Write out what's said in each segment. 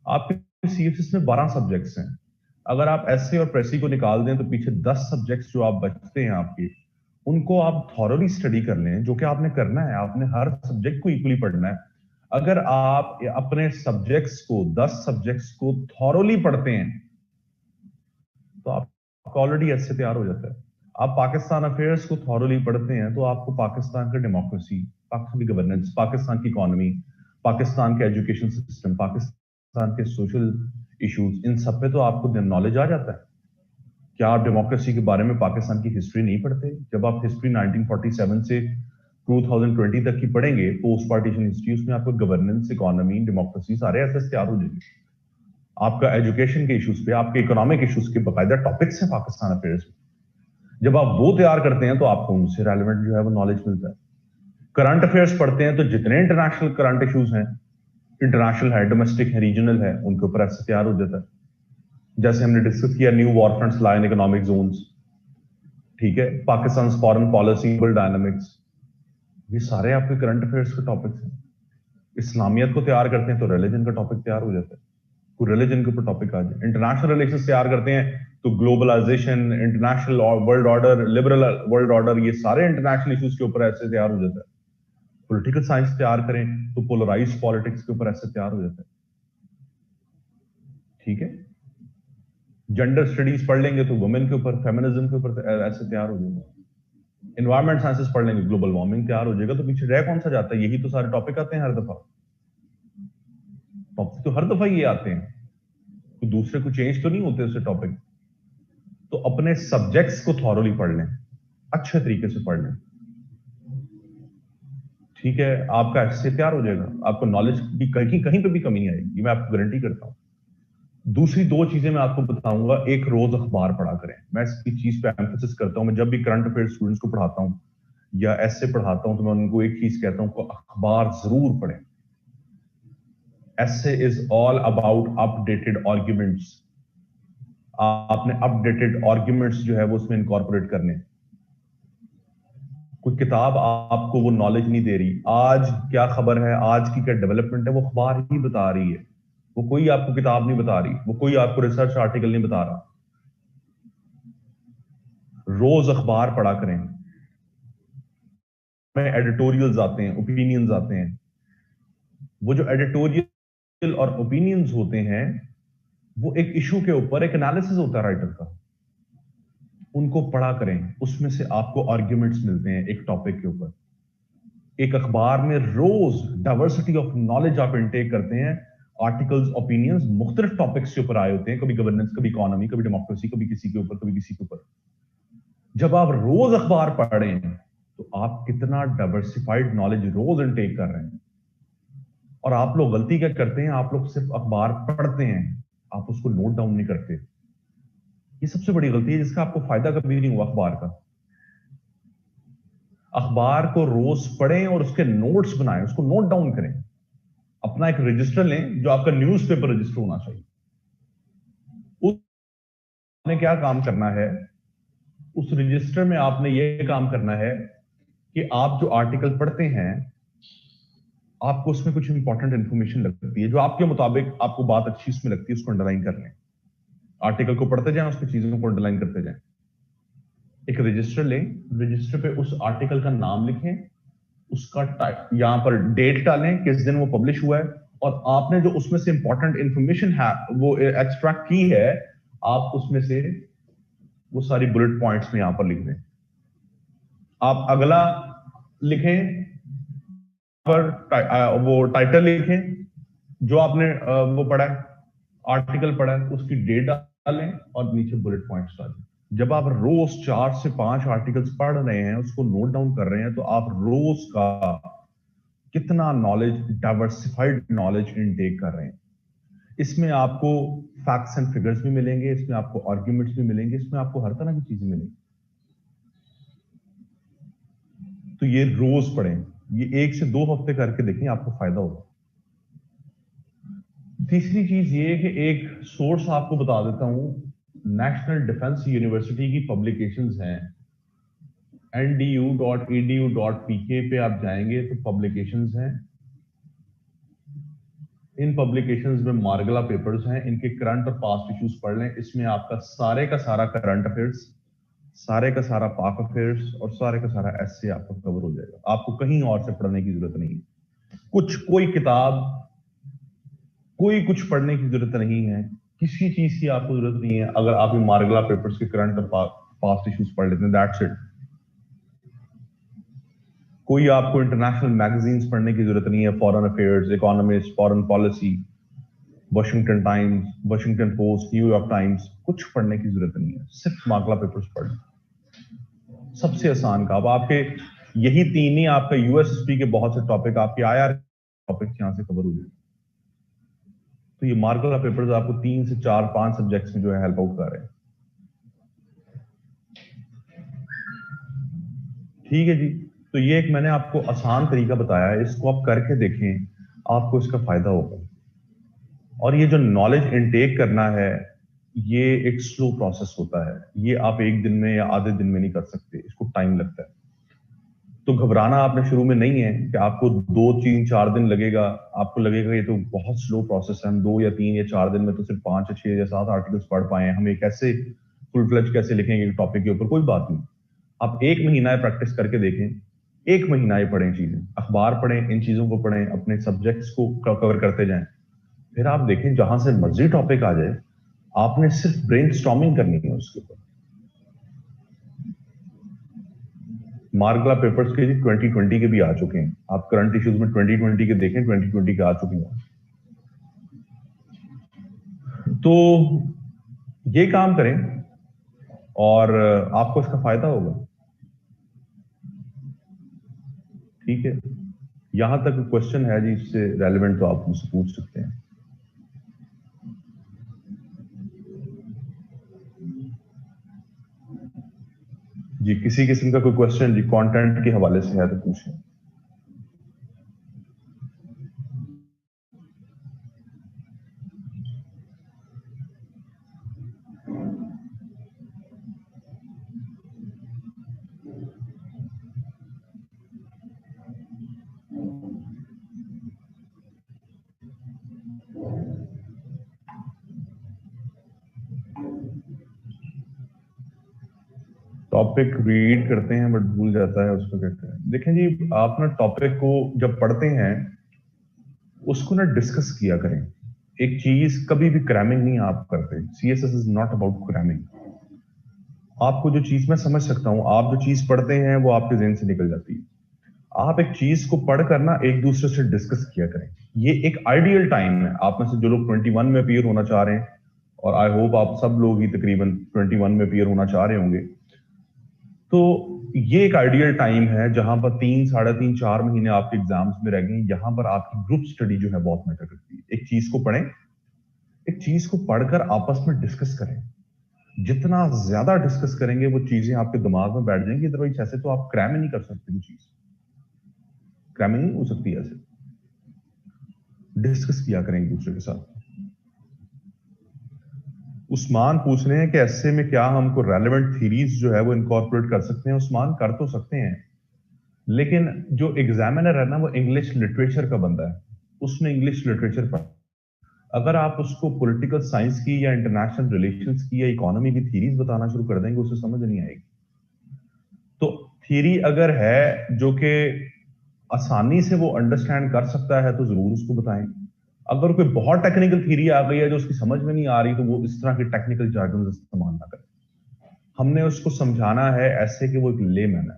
आपके सीएफएस में 12 सब्जेक्ट्स हैं। अगर आप एसए और प्रेसी को निकाल दें तो पीछे 10 सब्जेक्ट्स जो आप बचते हैं आपके, उनको आप थॉरली स्टडी कर लें, जो कि आपने करना है। आपने हर सब्जेक्ट को इक्वली पढ़ना है। अगर आप अपने सब्जेक्ट्स को 10 सब्जेक्ट्स को थॉरली पढ़ते हैं तो आपका ऑलरेडी एसए तैयार हो जाता है। आप पाकिस्तान अफेयर्स को थॉरली पढ़ते हैं तो आपको पाकिस्तान का डेमोक्रेसी, पाकिस्तान की गवर्नेंस, पाकिस्तान की इकोनॉमी, पाकिस्तान के एजुकेशन सिस्टम, पाकिस्तान के सोशल इश्यूज, इन सब पे तो आपको नॉलेज आ जाता है। क्या आप डेमोक्रेसी के बारे में पाकिस्तान की हिस्ट्री नहीं पढ़ते? जब आप हिस्ट्री 1947 से 2020 तक की पढ़ेंगे, पोस्ट पार्टीशन हिस्ट्री, उसमें आपको गवर्नेंस, इकोनॉमी, डेमोक्रेसी सारे एसेस तैयार हो जाएंगे। आपका एजुकेशन के इश्यूज पे, आपके इकोनॉमिक इश्यूज के बाकायदा टॉपिक्स हैं पाकिस्तान अफेयर्स में। जब आप वो तैयार करते हैं तो आपको उनसे रेलेवेंट जो है वो नॉलेज मिलता है। करंट अफेयर्स पढ़ते हैं तो जितने इंटरनेशनल करंट इश्यूज हैं, इंटरनेशनल है, डोमेस्टिक है, रीजनल है, उनके ऊपर ऐसे तैयार हो जाता है। जैसे हमने डिस्कस किया new war fronts lie in economic zones, ठीक है, पाकिस्तान फॉरेन पॉलिसी, डायनामिक्स, ये सारे आपके करंट अफेयर्स के टॉपिक्स हैं। इस्लामियत को तैयार करते हैं तो रिलीजन का टॉपिक तैयार हो जाता है, कोई रिलीजन के ऊपर टॉपिक आ जाए। इंटरनेशनल रिलेशंस तैयार करते हैं तो globalisation, international world order, liberal world order, ये सारे इंटरनेशनल इश्यूज के ऊपर ऐसे तैयार हो जाता है। पॉलिटिकल साइंस तैयार करें तो पोलराइज्ड पॉलिटिक्स के ऊपर ऐसे तैयार हो जाता है, ठीक है। जेंडर स्टडीज पढ़ लेंगे तो वुमेन के ऊपर, फेमिनिज्म के ऊपर ऐसे तैयार हो जाएंगे। एनवायरमेंट साइंसेस पढ़ लेंगे, ग्लोबल वार्मिंग तैयार हो जाएगा। तो पीछे रह कौन सा जाता है? यही तो सारे टॉपिक आते हैं हर दफा, टॉपिक तो हर दफा ये आते हैं, तो दूसरे को चेंज तो नहीं होते उससे टॉपिक। तो अपने सब्जेक्ट्स को थॉरली पढ़ लें, अच्छे तरीके से पढ़ लें, ठीक है। आपका ऐसे तैयार हो जाएगा, आपको नॉलेज की कहीं कहीं पे भी कमी नहीं आएगी, मैं आपको गारंटी करता हूं। दूसरी दो चीजें मैं आपको बताऊंगा। एक, रोज अखबार पढ़ा करें। मैं इसकी चीज पे एम्फेसिस करता हूं। मैं जब भी करंट अफेयर स्टूडेंट्स को पढ़ाता हूं या ऐसे पढ़ाता हूं तो मैं उनको एक चीज कहता हूं, अखबार जरूर पढ़ें। ऐसे is all about updated arguments. आपने अपडेटेड आर्ग्यूमेंट्स जो है वो उसमें इनकॉर्पोरेट करने। कोई किताब आपको वो नॉलेज नहीं दे रही, आज क्या खबर है, आज की क्या डेवलपमेंट है, वो अखबार ही बता रही है। वो कोई आपको किताब नहीं बता रही, वो कोई आपको रिसर्च आर्टिकल नहीं बता रहा। रोज अखबार पढ़ा करें। में एडिटोरियल्स आते हैं, ओपिनियंस आते हैं। वो जो एडिटोरियल और ओपिनियंस होते हैं वो एक इशू के ऊपर एक एनालिसिस होता है राइटर का, उनको पढ़ा करें। उसमें से आपको आर्ग्यूमेंट्स मिलते हैं एक टॉपिक के ऊपर। एक अखबार में रोज डाइवर्सिटी ऑफ नॉलेज आप इनटेक करते हैं। आर्टिकल्स, ओपिनियंस मुख्तलिफ टॉपिक्स के ऊपर आए होते हैं, कभी गवर्नेंस, कभी इकोनॉमी, कभी डेमोक्रेसी, कभी किसी के ऊपर, कभी किसी के ऊपर। जब आप रोज अखबार पढ़ रहे हैं तो आप कितना डाइवर्सिफाइड नॉलेज रोज इनटेक कर रहे हैं। और आप लोग गलती क्या करते हैं, आप लोग सिर्फ अखबार पढ़ते हैं, आप उसको नोट डाउन नहीं करते। ये सबसे बड़ी गलती है, जिसका आपको फायदा कभी नहीं हुआ अखबार का। अखबार को रोज पढ़ें और उसके नोट्स बनाएं, उसको नोट डाउन करें। अपना एक रजिस्टर लें जो आपका न्यूज़पेपर रजिस्टर होना चाहिए। उसने क्या काम करना है, उस रजिस्टर में आपने ये काम करना है कि आप जो आर्टिकल पढ़ते हैं, आपको उसमें कुछ इंपॉर्टेंट इंफॉर्मेशन लगती है जो आपके मुताबिक आपको बात अच्छी उसमें लगती है, उसको अंडरलाइन कर लें। आर्टिकल को पढ़ते जाएं, उसकी चीजों को अंडरलाइन करते जाएं। एक रजिस्टर लें, रजिस्टर पे उस आर्टिकल का नाम लिखें, उसका यहां पर डेट डालें, किस दिन वो पब्लिश हुआ है, और आपने जो उसमें से इंपॉर्टेंट इंफॉर्मेशन है वो एक्सट्रैक्ट की है, आप उसमें से वो सारी बुलेट पॉइंट्स में यहां पर लिख दें। आप अगला लिखें पर वो टाइटल लिखें जो आपने वो पढ़ा है, आर्टिकल पढ़ा है, उसकी डेट डालें और नीचे बुलेट पॉइंट्स डालें। जब आप रोज 4 से 5 आर्टिकल्स पढ़ रहे हैं, उसको नोट डाउन कर रहे हैं, तो आप रोज का कितना नॉलेज, डाइवर्सिफाइड नॉलेज इनटेक कर रहे हैं। इसमें आपको फैक्ट्स एंड फिगर्स भी मिलेंगे, इसमें आपको आर्ग्यूमेंट्स भी मिलेंगे, इसमें आपको हर तरह की चीजें मिलेंगी। तो ये रोज पढ़ें, ये 1 से 2 हफ्ते करके देखें, आपको फायदा होगा। तीसरी चीज ये है कि एक सोर्स आपको बता देता हूं, नेशनल डिफेंस यूनिवर्सिटी की पब्लिकेशंस हैं, ndu.edu.pk पे आप जाएंगे तो पब्लिकेशंस हैं। इन पब्लिकेशंस में मार्गला पेपर्स हैं, इनके करंट और पास्ट इश्यूज पढ़ लें। इसमें आपका सारे का सारा करंट अफेयर्स, सारे का सारा पाक अफेयर्स और सारे का सारा एसए आपका कवर हो जाएगा। आपको कहीं और से पढ़ने की जरूरत नहीं है, कोई किताब, कोई कुछ पढ़ने की जरूरत नहीं है, किसी चीज की आपको जरूरत नहीं है। अगर आप मार्गला पेपर्स के करंट और पास्ट इश्यूज पढ़ लेते हैं, दैट्स इट। कोई आपको इंटरनेशनल मैगजीन्स पढ़ने की जरूरत नहीं है, foreign affairs, economist, foreign policy, Washington times, Washington post, New York times, कुछ पढ़ने की जरूरत नहीं है, सिर्फ मार्गला पेपर्स पढ़। सबसे आसान का। अब आपके यही तीन ही आपका यूएसएसपी के बहुत से टॉपिक, आपके आईआर टॉपिक यहां से कवर हो जाएंगे। तो ये मार्गला पेपर्स आपको 3 से 4 5 सब्जेक्ट्स में जो है हेल्प आउट कर रहे हैं। ठीक है जी। तो ये एक मैंने आपको आसान तरीका बताया है, इसको आप करके देखें, आपको इसका फायदा होगा। और ये जो नॉलेज इनटेक करना है, ये एक स्लो प्रोसेस होता है। ये आप एक दिन में या आधे दिन में नहीं कर सकते, इसको टाइम लगता है। तो घबराना आपने शुरू में नहीं है कि आपको 2 3 4 दिन लगेगा, आपको लगेगा ये तो बहुत स्लो प्रोसेस है, हम 2 या 3 या 4 दिन में तो सिर्फ 5 या 6 या 7 आर्टिकल्स पढ़ पाए, हम एक ऐसे फुल फ्लेज कैसे लिखेंगे टॉपिक के ऊपर। कोई बात नहीं, आप 1 महीना प्रैक्टिस करके देखें, 1 महीना ही पढ़ें चीजें, अखबार पढ़ें, इन चीजों को पढ़ें, अपने सब्जेक्ट्स को कवर करते जाएं। फिर आप देखें जहां से मर्जी टॉपिक आ जाए, आपने सिर्फ ब्रेनस्टॉर्मिंग करनी है उसके ऊपर। मार्गला पेपर्स के 2020 के भी आ चुके हैं, आप करंट इश्यूज में 2020 के देखें, 2020 के आ चुके हैं। तो ये काम करें और आपको इसका फायदा होगा। ठीक है, यहां तक क्वेश्चन है जी इससे रेलेवेंट तो आप मुझसे पूछ सकते हैं। जी, किसी किस्म का कोई क्वेश्चन जी कंटेंट के हवाले से है तो पूछें। टॉपिक रीड करते हैं बट भूल जाता है, उसको कहते हैं। देखें जी, आप ना टॉपिक को जब पढ़ते हैं उसको ना डिस्कस किया करें। एक चीज कभी भी क्रैमिंग नहीं आप करते। CSS is not about cramming. आपको जो चीज मैं समझ सकता हूं, आप जो चीज पढ़ते हैं वो आपके ज़हन से निकल जाती है। आप एक चीज को पढ़कर ना एक दूसरे से डिस्कस किया करें। ये एक आइडियल टाइम है। आप में से जो लोग 21 में अपीयर होना चाह रहे हैं, और आई होप आप सब लोग ही तकरीबन 21 में अपीयर होना चाह रहे होंगे, तो ये एक आइडियल टाइम है जहां पर 3 साढ़े 3 4 महीने आपके एग्जाम्स में रह गए। यहां पर आपकी ग्रुप स्टडी जो है बहुत मैटर करती है। एक चीज को पढ़ें, एक चीज को पढ़कर आपस में डिस्कस करें। जितना ज्यादा डिस्कस करेंगे वो चीजें आपके दिमाग में बैठ जाएंगी। अदरवाइज ऐसे तो आप क्रैम ही नहीं कर सकते। वो चीज क्रैमिंग नहीं हो सकती ऐसे। डिस्कस किया करें एक दूसरे के साथ। उस्मान पूछ रहे हैं कि ऐसे में क्या हमको रेलेवेंट थीरीज जो है वो इनकॉर्पोरेट कर सकते हैं। उस्मान, कर तो सकते हैं, लेकिन जो एग्जामिनर है ना वो इंग्लिश लिटरेचर का बंदा है, उसने इंग्लिश लिटरेचर पढ़ा। अगर आप उसको पॉलिटिकल साइंस की या इंटरनेशनल रिलेशंस की या इकोनॉमी की थीरीज बताना शुरू कर देंगे, उसे समझ नहीं आएगी। तो थीरी अगर है जो कि आसानी से वो अंडरस्टैंड कर सकता है तो जरूर उसको बताएं। अगर कोई बहुत टेक्निकल थीरी आ गई है जो उसकी समझ में नहीं आ रही, तो वो इस तरह के टेक्निकल जार्गन इस्तेमाल ना करें। हमने उसको समझाना है ऐसे कि वो एक लेमैन है।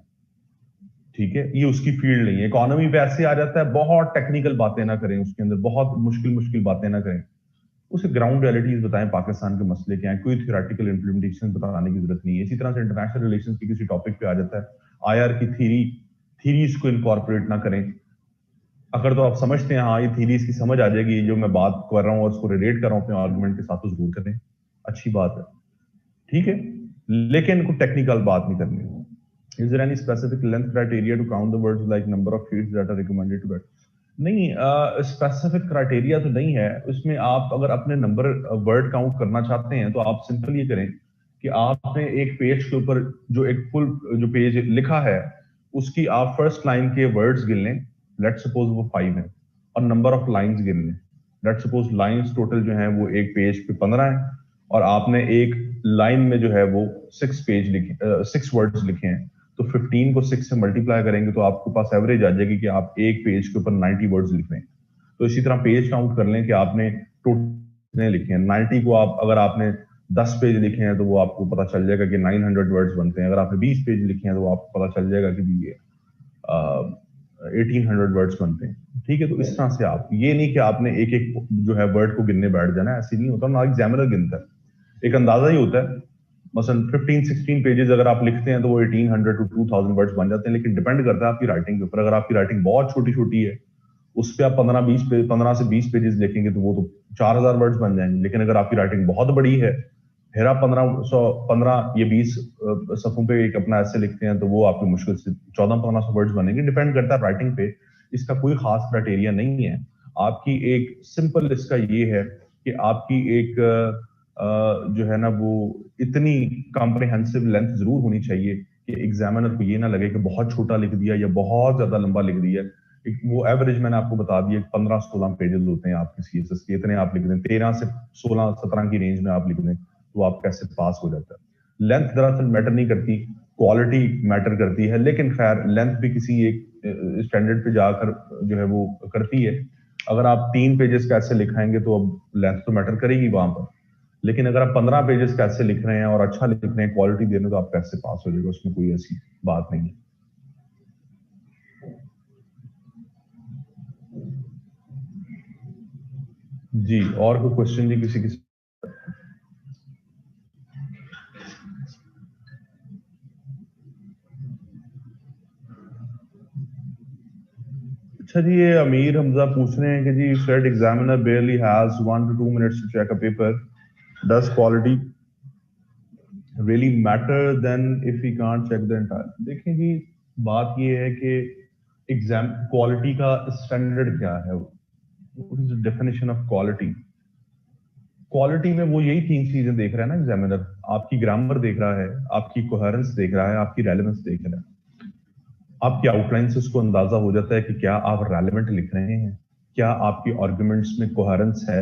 ठीक है, ये उसकी फील्ड नहीं है। इकोनॉमी पे ऐसे आ जाता है, बहुत टेक्निकल बातें ना करें, उसके अंदर बहुत मुश्किल मुश्किल बातें ना करें। उसे ग्राउंड रियलिटीज बताएं, पाकिस्तान के मसले क्या है। कोई थ्योरेटिकल इंप्लीमेंटेशन बताने की जरूरत नहीं है। इसी तरह से इंटरनेशनल रिलेशंस की किसी टॉपिक पे आ जाता है, आईआर की थीरीज को इनकॉर्पोरेट ना करें। अगर तो आप समझते हैं हाँ ये थीरीज की समझ आ जाएगी, जो मैं बात कर रहा हूँ और उसको रिलेट कर रहा हूँ अपने आर्गुमेंट के साथ, तो जरूर करें, अच्छी बात है। ठीक है, लेकिन कोई टेक्निकल बात नहीं करनी। Is there any specific length criteria to count the words like number of sheets that are recommended to get? नहीं, स्पेसिफिक क्राइटेरिया तो नहीं है उसमें। आप अगर अपने नंबर वर्ड काउंट करना चाहते हैं तो आप सिंपल ये करें कि आपने एक पेज के ऊपर जो एक फुल जो पेज लिखा है उसकी आप फर्स्ट लाइन के वर्ड्स गिन लें। लेट सपोज वो 5 है, और नंबर ऑफ लाइंस गिन लें। लेट सपोज लाइंस टोटल जो है वो एक पेज पे 15 है और आपने एक लाइन में जो है वो 6 वर्ड्स लिखे हैं, तो 15 को 6 से मल्टीप्लाई करेंगे तो आपके पास एवरेज आ जाएगी कि आप एक पेज के ऊपर 90 वर्ड्स लिख रहे हैं। तो इसी तरह पेज काउंट कर लें कि आपने टोटल लिखे हैं 90 को, आप अगर आपने 10 पेज लिखे हैं तो वो आपको पता चल जाएगा कि 900 वर्ड्स बनते हैं। अगर आपने 20 पेज लिखे हैं तो वो आपको पता चल जाएगा कि ये 1800 वर्ड्स बनते हैं। ठीक है, तो इस तरह से आप ये नहीं कि आपने एक एक जो है वर्ड को गिनने बैठ जाना, ऐसे नहीं होता ना, एग्जामिनर गिनता है, एक अंदाजा ही होता है। मसलन 15-16 पेजेस अगर आप लिखते हैं तो वो 1800 to 2000 वर्ड्स बन जाते हैं, लेकिन डिपेंड करता है आपकी राइटिंग के ऊपर। अगर आपकी राइटिंग बहुत छोटी छोटी है, उस पर आप 15 से 20 पेजेस लिखेंगे तो वो तो 4000 वर्ड्स बन जाएंगे। लेकिन अगर आपकी राइटिंग बहुत बड़ी है, फिर आप 15 या 20 सफ़ों पे एक अपना ऐसे लिखते हैं तो वो आपकी मुश्किल से 1400-1500 वर्ड्स बनेंगे। डिपेंड करता है राइटिंग पे, इसका कोई खास क्राइटेरिया नहीं है। आपकी एक सिंपल इसका ये है कि आपकी एक जो है ना वो इतनी कॉम्प्रिहेंसिव लेंथ जरूर होनी चाहिए कि एग्जामिनर को ये ना लगे कि बहुत छोटा लिख दिया या बहुत ज्यादा लंबा लिख दिया। वो एवरेज मैंने आपको बता दिया 15-16 पेजेस होते हैं आपके सीएसएस के, इतने आप लिख दें, 13 से 16-17 की रेंज में आप लिख दें तो आप कैसे पास हो जाता है। लेंथ दरअसल मैटर नहीं करती, क्वालिटी मैटर करती है, लेकिन खैर लेंथ भी किसी एक स्टैंडर्ड पे जाकर जो है वो करती है। अगर आप 3 पेजेस कैसे लिखाएंगे तो अब लेंथ तो मैटर करेगी वहां पर, लेकिन अगर आप 15 पेजेस कैसे लिख रहे हैं और अच्छा लिख रहे हैं, क्वालिटी दे रहे हैं, तो आप कैसे पास हो जाएगा, उसमें कोई ऐसी बात नहीं है। जी, और कोई क्वेश्चन जी किसी किसी? अच्छा जी, ये अमीर हमजा पूछ रहे हैं कि जी set examiner barely has 1 to 2 minutes to check a paper, does quality really matter then if he can't check the entire? देखिए जी, बात ये है कि एग्जाम क्वालिटी का स्टैंडर्ड क्या है, what is the definition of quality? Quality में वो यही 3 चीजें देख रहा है ना एग्जामिनर, आपकी ग्रामर देख रहा है, आपकी कोहेरेंस देख रहा है, आपकी रेलेवेंस देख रहा है। आपकी आउटलाइन से उसको अंदाजा हो जाता है कि क्या आप रेलेवेंट लिख रहे हैं, क्या आपकी आर्गुमेंट्स में कोहेरेंस है,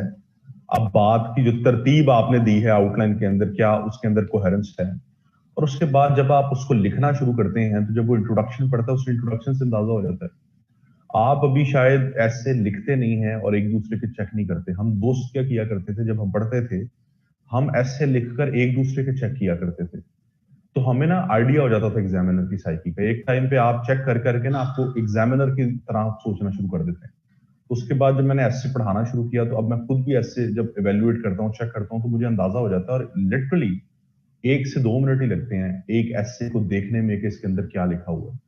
अब बात की जो तरतीब आपने दी है आउटलाइन के अंदर, क्या उसके अंदर कोहेरेंस है। और उसके बाद जब आप उसको लिखना शुरू करते हैं तो जब वो इंट्रोडक्शन पढ़ता है, उस इंट्रोडक्शन से अंदाजा हो जाता है। आप अभी शायद ऐसे लिखते नहीं हैं और एक दूसरे के चेक नहीं करते। हम दोस्त क्या किया करते थे जब हम पढ़ते थे, हम ऐसे लिखकर एक दूसरे के चेक किया करते थे, तो हमें ना आइडिया हो जाता था एग्जामिनर की साइकी का। एक टाइम पे आप चेक कर करके ना आपको एग्जामिनर की तरह सोचना शुरू कर देते हैं। उसके बाद जब मैंने ऐसे पढ़ाना शुरू किया तो अब मैं खुद भी ऐसे जब इवेल्युएट करता हूँ, चेक करता हूँ, तो मुझे अंदाजा हो जाता है। और लिटरली 1 से 2 मिनट ही लगते हैं एक ऐसे को देखने में कि इसके अंदर क्या लिखा हुआ है।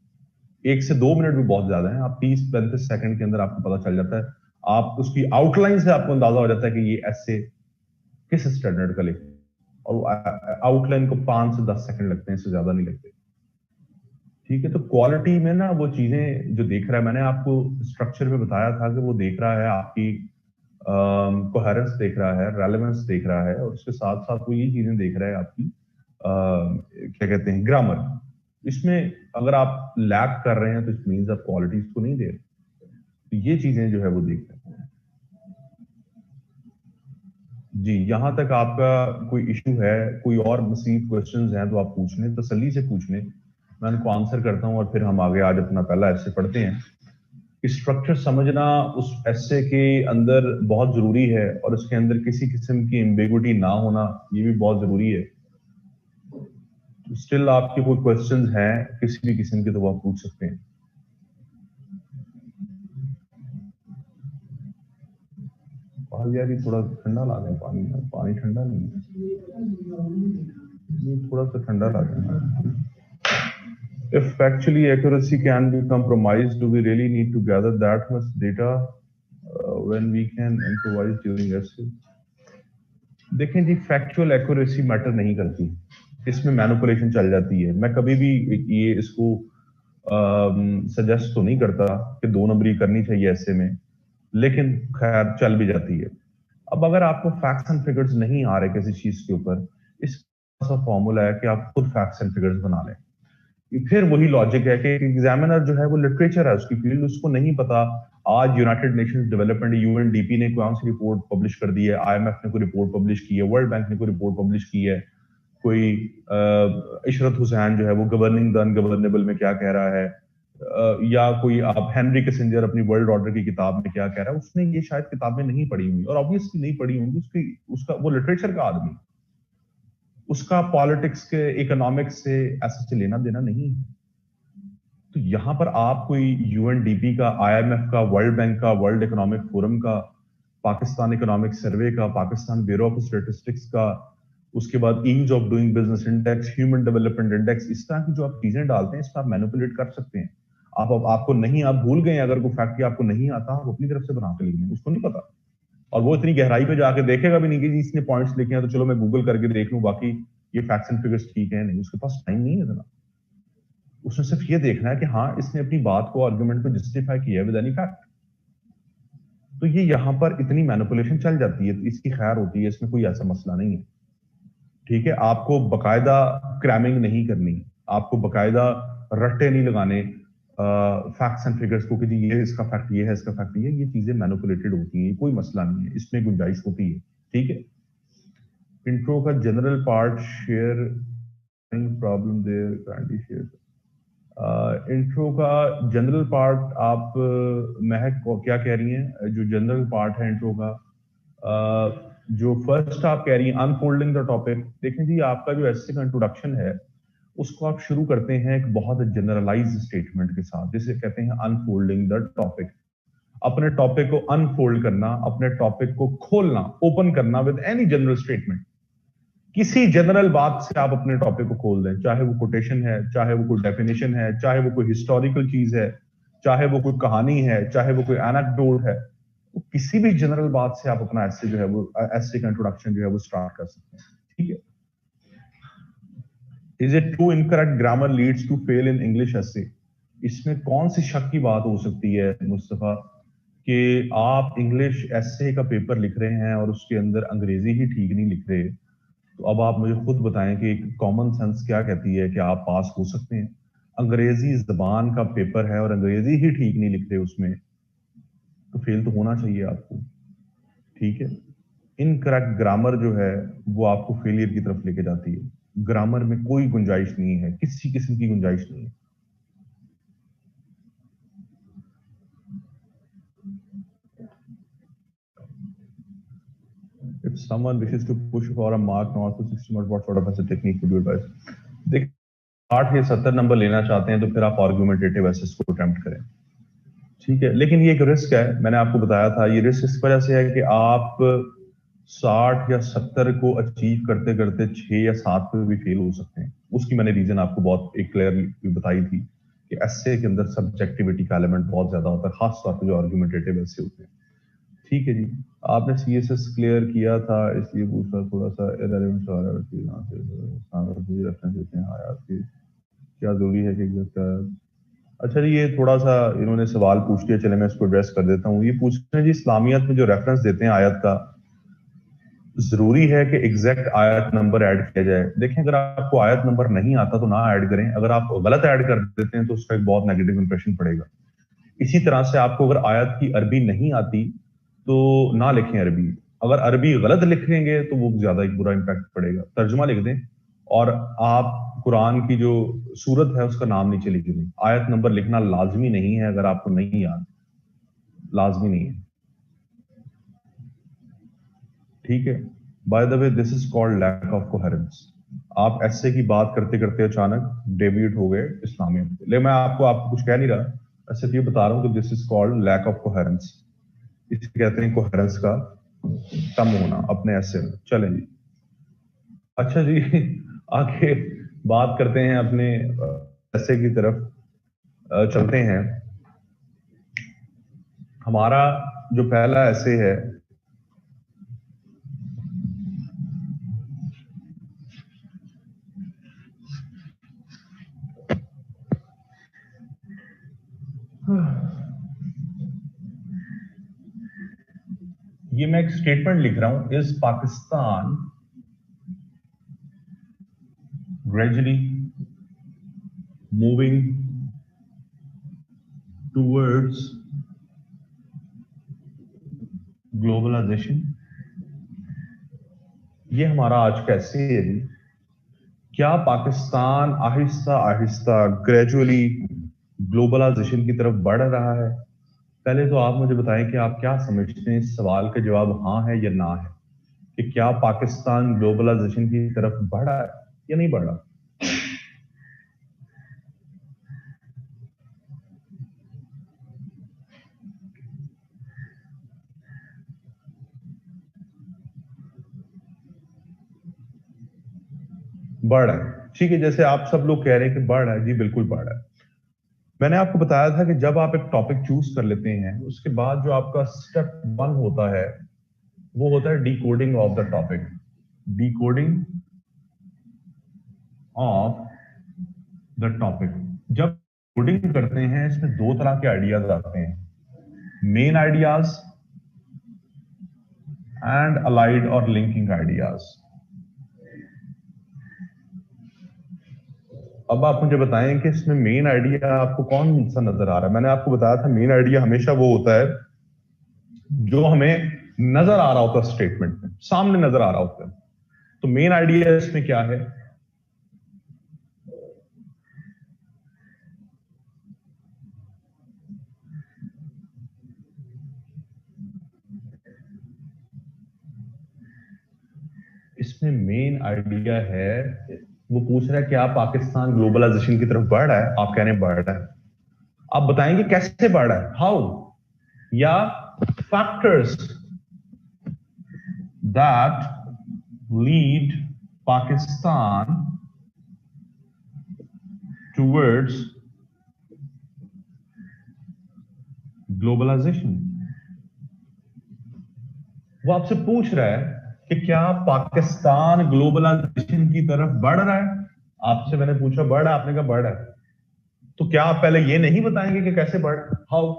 1 से 2 मिनट भी बहुत ज्यादा है, आप 30-35 सेकंड के अंदर आपको पता चल जाता है। आप उसकी आउटलाइन से आपको अंदाजा हो जाता है कि ये ऐसे किस स्टैंडर्ड का लिखा, और आउटलाइन को 5 से 10 सेकंड लगते हैं, इससे ज्यादा नहीं लगते। ठीक है, तो क्वालिटी में ना वो चीजें जो देख रहा है, मैंने आपको स्ट्रक्चर में बताया था कि वो देख रहा है आपकी कोहेरेंस देख रहा है, रेलेवेंस देख रहा है, और उसके साथ साथ वो ये चीजें देख रहा है आपकी क्या कहते हैं, ग्रामर। इसमें अगर आप लैक कर रहे हैं तो इट मींस आप क्वालिटी इसको नहीं दे रहे। तो ये चीजें जो है वो देख रहे हैं। जी, यहां तक आपका कोई इशू है, कोई और मजीद क्वेश्चंस हैं तो आप पूछ लें, तसल्ली से पूछ लें, मैं उनको आंसर करता हूं और फिर हम आगे आज अपना पहला ऐसे पढ़ते हैं। स्ट्रक्चर समझना उस ऐसे के अंदर बहुत जरूरी है, और उसके अंदर किसी किस्म की एम्बिगुइटी ना होना ये भी बहुत जरूरी है। स्टिल आपके कोई क्वेश्चंस हैं किसी भी किस्म के तो वो आप पूछ सकते हैं। यार ये थोड़ा ठंडा ला दें पानी, पानी ठंडा नहीं है, ये थोड़ा सा ठंडा ला दें। If factually accuracy can be compromised, do we really need to gather that much data when we can improvise during essay? देखें जी, फैक्चुअल एक्यूरेसी मैटर नहीं करती, इसमें मैनिपुलेशन चल जाती है। मैं कभी भी ये इसको सजेस्ट तो नहीं करता कि 2 नंबरी करनी चाहिए ऐसे में, लेकिन खैर चल भी जाती है। अब अगर आपको फैक्ट्स एंड फिगर्स नहीं आ रहे किसी चीज के ऊपर, इसका फॉर्मूला है कि आप खुद फैक्ट्स एंड फिगर्स बना लें। फिर वही लॉजिक है कि एग्जामिनर जो है वो लिटरेचर है उसकी फील्ड, उसको नहीं पता आज यूनाइटेड नेशंस डेवलपमेंट यूएनडीपी ने कौन सी रिपोर्ट पब्लिश कर दी है, आईएमएफ ने कोई रिपोर्ट पब्लिश की है, वर्ल्ड बैंक ने कोई रिपोर्ट पब्लिश की है, कोई इशरत हुसैन जो है वो गवर्निंग द अनगवर्नेबल में क्या कह रहा है, या कोई आप हेनरी किसिंजर अपनी वर्ल्ड ऑर्डर की किताब में क्या कह रहा है, उसने ये शायद किताबें नहीं पढ़ी हुई, और ऑब्वियसली नहीं पढ़ी होंगी, उसकी उसका वो लिटरेचर का आदमी, उसका पॉलिटिक्स के इकोनॉमिक्स से ऐसा लेना देना नहीं है। तो यहां पर आप कोई यूएनडीपी का, आईएमएफ का, वर्ल्ड बैंक का, वर्ल्ड इकोनॉमिक फोरम का, पाकिस्तान इकोनॉमिक सर्वे का, पाकिस्तान ब्यूरो ऑफ स्टैटिस्टिक्स का, उसके बाद ease of doing business index, human development index, इस तरह की जो आप चीजें डालते हैं इसमें आप मैनिपुलेट कर सकते हैं। आपको नहीं, आप भूल गए अगर कोई फैक्ट आपको नहीं आता, आप अपनी तरफ से बना के लिख लें, उसको नहीं पता, और वो इतनी गहराई पे जाके देखेगा भी नहीं कि जी इसने पॉइंट्स लिखे हैं तो चलो मैं गूगल करके देख लूं बाकी ये फैक्ट्स एंड फिगर्स ठीक है, नहीं, उसके पास टाइम नहीं है इतना। उसने सिर्फ ये देखना है कि हाँ इसने अपनी बात को आर्गुमेंट में जस्टिफाई किया विद एनी फैक्ट। तो ये यहाँ पर इतनी मैनिपुलेशन चल जाती है, तो इसकी खैर होती है, इसमें कोई ऐसा मसला नहीं है। ठीक है, आपको बकायदा क्रैमिंग नहीं करनी, आपको बकायदा रट्टे नहीं लगाने फैक्ट्स एंड फिगर्स को कि जी ये इसका फैक्ट ये है, इसका फैक्ट ये चीजें मैनिपुलेटेड होती हैं, कोई मसला नहीं है, इसमें गुंजाइश होती है। ठीक है, इंट्रो का general part share problem there kindly share. Intro का जनरल पार्ट आप महक को क्या कह रही हैं, जो जनरल पार्ट है इंट्रो का, जो फर्स्ट आप कह रही हैं अनफोल्डिंग द टॉपिक, देखें जी आपका जो एस्से का इंट्रोडक्शन है उसको आप शुरू करते हैं एक बहुत जनरलाइज स्टेटमेंट के साथ, जिसे कहते हैं अनफोल्डिंग द टॉपिक। अपने टॉपिक को अनफोल्ड करना, अपने टॉपिक को खोलना, ओपन करना विद एनी जनरल स्टेटमेंट। किसी जनरल बात से आप अपने टॉपिक को खोल दें, चाहे वो कोटेशन है, चाहे वो कोई डेफिनेशन है, चाहे वो कोई हिस्टोरिकल चीज है, चाहे वो कोई कहानी है, चाहे वो कोई एनेक्डोट है, तो किसी भी जनरल बात से आप अपना एस्से जो है वो एस्से का इंट्रोडक्शन जो है वो स्टार्ट कर सकते हैं। ठीक है, is it true incorrect grammar leads to fail in English essay? इसमें कौन सी शक की बात हो सकती है मुस्तफा कि आप इंग्लिश एस्से का पेपर लिख रहे हैं और उसके अंदर अंग्रेजी ही ठीक नहीं लिख रहे? तो अब आप मुझे खुद बताएं कि एक कॉमन सेंस क्या कहती है कि आप पास हो सकते हैं? अंग्रेजी जबान का पेपर है और अंग्रेजी ही ठीक नहीं लिख रहे उसमें, तो फेल तो होना चाहिए आपको। ठीक है, इनकरेक्ट ग्रामर जो है वो आपको फेलियर की तरफ लेके जाती है। ग्रामर में कोई गुंजाइश नहीं है, किसी किस्म की गुंजाइश नहीं है। If someone wishes to push for a mark north to 60 marks, what sort of a technique would you advise? देखिए 60 या 70 नंबर लेना चाहते हैं तो फिर आप आर्गुमेंटेटिव एसेस को अटेम्प्ट करें। ठीक है, लेकिन ये एक रिस्क है, मैंने आपको बताया था, ये रिस्क इस वजह से है कि आप 60 या 70 को अचीव करते करते 6 या 7 पे भी फेल हो सकते हैं। उसकी मैंने रीजन आपको बहुत एक क्लियरली बताई थी कि एस्से के अंदर सब्जेक्टिविटी का एलिमेंट बहुत ज्यादा होता है, खास तौर पर जो आर्गुमेंटेटिव एस्से होते हैं। ठीक है जी, आपने सीएसएस क्लियर किया था इसलिए पूछा, थोड़ा सा इररिलेवेंट आ रहा है यहाँ से रेफरेंस देते हैं आयात की, क्या जरूरी है कि अच्छा जी, ये थोड़ा सा इन्होंने सवाल पूछ लिया, चले मैं इसको एड्रेस कर देता हूँ। ये पूछ रहे हैं जी इस्लामियत में जो रेफरेंस देते हैं आयत का, जरूरी है कि एग्जैक्ट आयत नंबर ऐड किया जाए? देखें, अगर आपको आयत नंबर नहीं आता तो ना ऐड करें, अगर आप गलत ऐड कर देते हैं तो उसका एक बहुत नेगेटिव इंप्रेशन पड़ेगा। इसी तरह से आपको अगर आयत की अरबी नहीं आती तो ना लिखें अरबी, अगर अरबी गलत लिखेंगे तो वो ज्यादा एक बुरा इंपैक्ट पड़ेगा। तर्जुमा लिख दें और आप कुरान की जो सूरत है उसका नाम नीचे लिख दें। आयत नंबर लिखना लाजमी नहीं है, अगर आपको नहीं याद, लाजमी नहीं है। ठीक है, by the way this is called lack of coherence. आप ऐसे की बात करते करते अचानक डेविएट हो गए इस्लामियत पे, ले मैं आपको कुछ कह नहीं रहा, मैं सिर्फ ये बता रहा हूं कि this is called lack of coherence. इसे कहते हैं कोहेरेंस का कम होना अपने ऐसे में। चलें जी, अच्छा जी आगे बात करते हैं अपने ऐसे की तरफ चलते हैं। हमारा जो पहला ऐसे है, ये मैं एक स्टेटमेंट लिख रहा हूं, is Pakistan gradually moving towards globalisation, ये हमारा आज का एसे है जी। क्या पाकिस्तान आहिस्ता आहिस्ता ग्रेजुअली ग्लोबलाइजेशन की तरफ बढ़ रहा है? पहले तो आप मुझे बताएं कि आप क्या समझते हैं, इस सवाल का जवाब हाँ है या ना है, कि क्या पाकिस्तान ग्लोबलाइजेशन की तरफ बढ़ा है या नहीं बढ़ा? बढ़ रहा है, ठीक है। जैसे आप सब लोग कह रहे हैं कि बढ़ रहा है, जी बिल्कुल बढ़ रहा है। मैंने आपको बताया था कि जब आप एक टॉपिक चूज कर लेते हैं, उसके बाद जो आपका स्टेप वन होता है वो होता है decoding of the topic. Decoding of the topic. जब कोडिंग करते हैं, इसमें दो तरह के आइडियाज आते हैं, मेन आइडियाज एंड अलाइड और लिंकिंग आइडियाज। अब आप मुझे बताएं कि इसमें मेन आइडिया आपको कौन सा नजर आ रहा है? मैंने आपको बताया था मेन आइडिया हमेशा वो होता है जो हमें नजर आ रहा होता है, स्टेटमेंट में सामने नजर आ रहा होता है। तो मेन आइडिया इसमें क्या है? इसमें मेन आइडिया है, वो पूछ रहा है कि आप पाकिस्तान ग्लोबलाइजेशन की तरफ बढ़ रहा है, आप कह रहे हैं बढ़ रहा है। आप बताएंगे कैसे बढ़ रहा है, हाउ, या factors that lead Pakistan towards globalisation. वो आपसे पूछ रहा है कि क्या पाकिस्तान ग्लोबलाइजेशन की तरफ बढ़ रहा है? आपसे मैंने पूछा बढ़ रहा है, आपने कहा बढ़ रहा है। तो क्या आप पहले ये नहीं बताएंगे कि कैसे बढ़ रहा है, हाउ?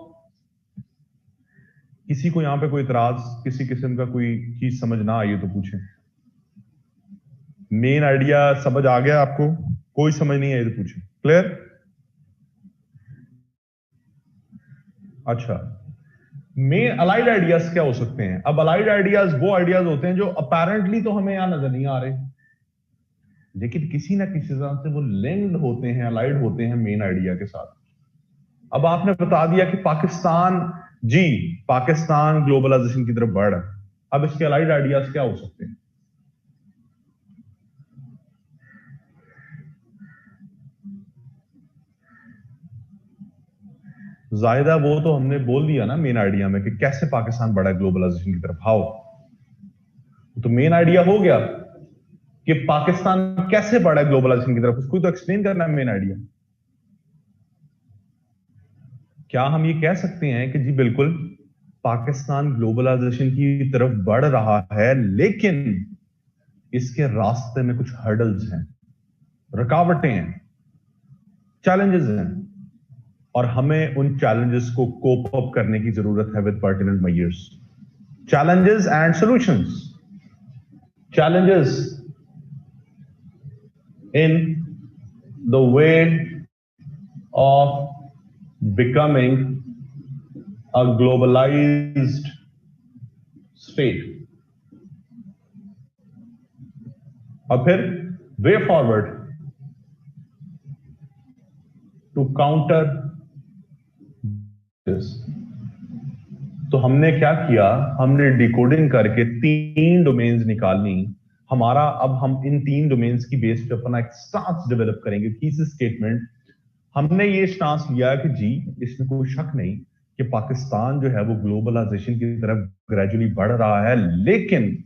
किसी को यहां पे कोई इतराज, किसी किस्म का कोई चीज समझ ना आई तो पूछें। मेन आइडिया समझ आ गया आपको? कोई समझ नहीं आई तो पूछें। क्लियर? अच्छा, मेन अलाइड आइडियाज क्या हो सकते हैं? अब अलाइड आइडियाज वो आइडियाज होते हैं जो अपेरेंटली तो हमें यहां नजर नहीं आ रहे, लेकिन किसी ना किसी तरह से वो लिंक्ड होते हैं, अलाइड होते हैं मेन आइडिया के साथ। अब आपने बता दिया कि पाकिस्तान, जी पाकिस्तान ग्लोबलाइजेशन की तरफ बढ़ रहा है। अब इसके अलाइड आइडियाज क्या हो सकते हैं? जाहिदा वो तो हमने बोल दिया ना मेन आइडिया में कि कैसे पाकिस्तान बढ़ा है ग्लोबलाइजेशन की तरफ, हाउ। तो मेन आइडिया हो गया कि पाकिस्तान कैसे बढ़ा है ग्लोबलाइजेशन की तरफ, उसको तो एक्सप्लेन करना है मेन आइडिया। क्या हम ये कह सकते हैं कि जी बिल्कुल पाकिस्तान ग्लोबलाइजेशन की तरफ बढ़ रहा है, लेकिन इसके रास्ते में कुछ हर्डल्स हैं, रुकावटें हैं, चैलेंजेस हैं, और हमें उन चैलेंजेस को कोप अप करने की जरूरत है with pertinent measures. challenges and solutions. Challenges in the way of becoming a globalized state. और फिर way forward to counter this. तो हमने क्या किया, हमने डिकोडिंग करके 3 डोमेन्स निकालनी। हमारा अब हम इन 3 डोमेन्स की बेस पे अपना एक स्टांस डेवलप करेंगे, थीसिस स्टेटमेंट। हमने ये स्टांस लिया कि जी इसमें कोई शक नहीं कि पाकिस्तान जो है वो ग्लोबलाइजेशन की तरफ ग्रेजुअली बढ़ रहा है, लेकिन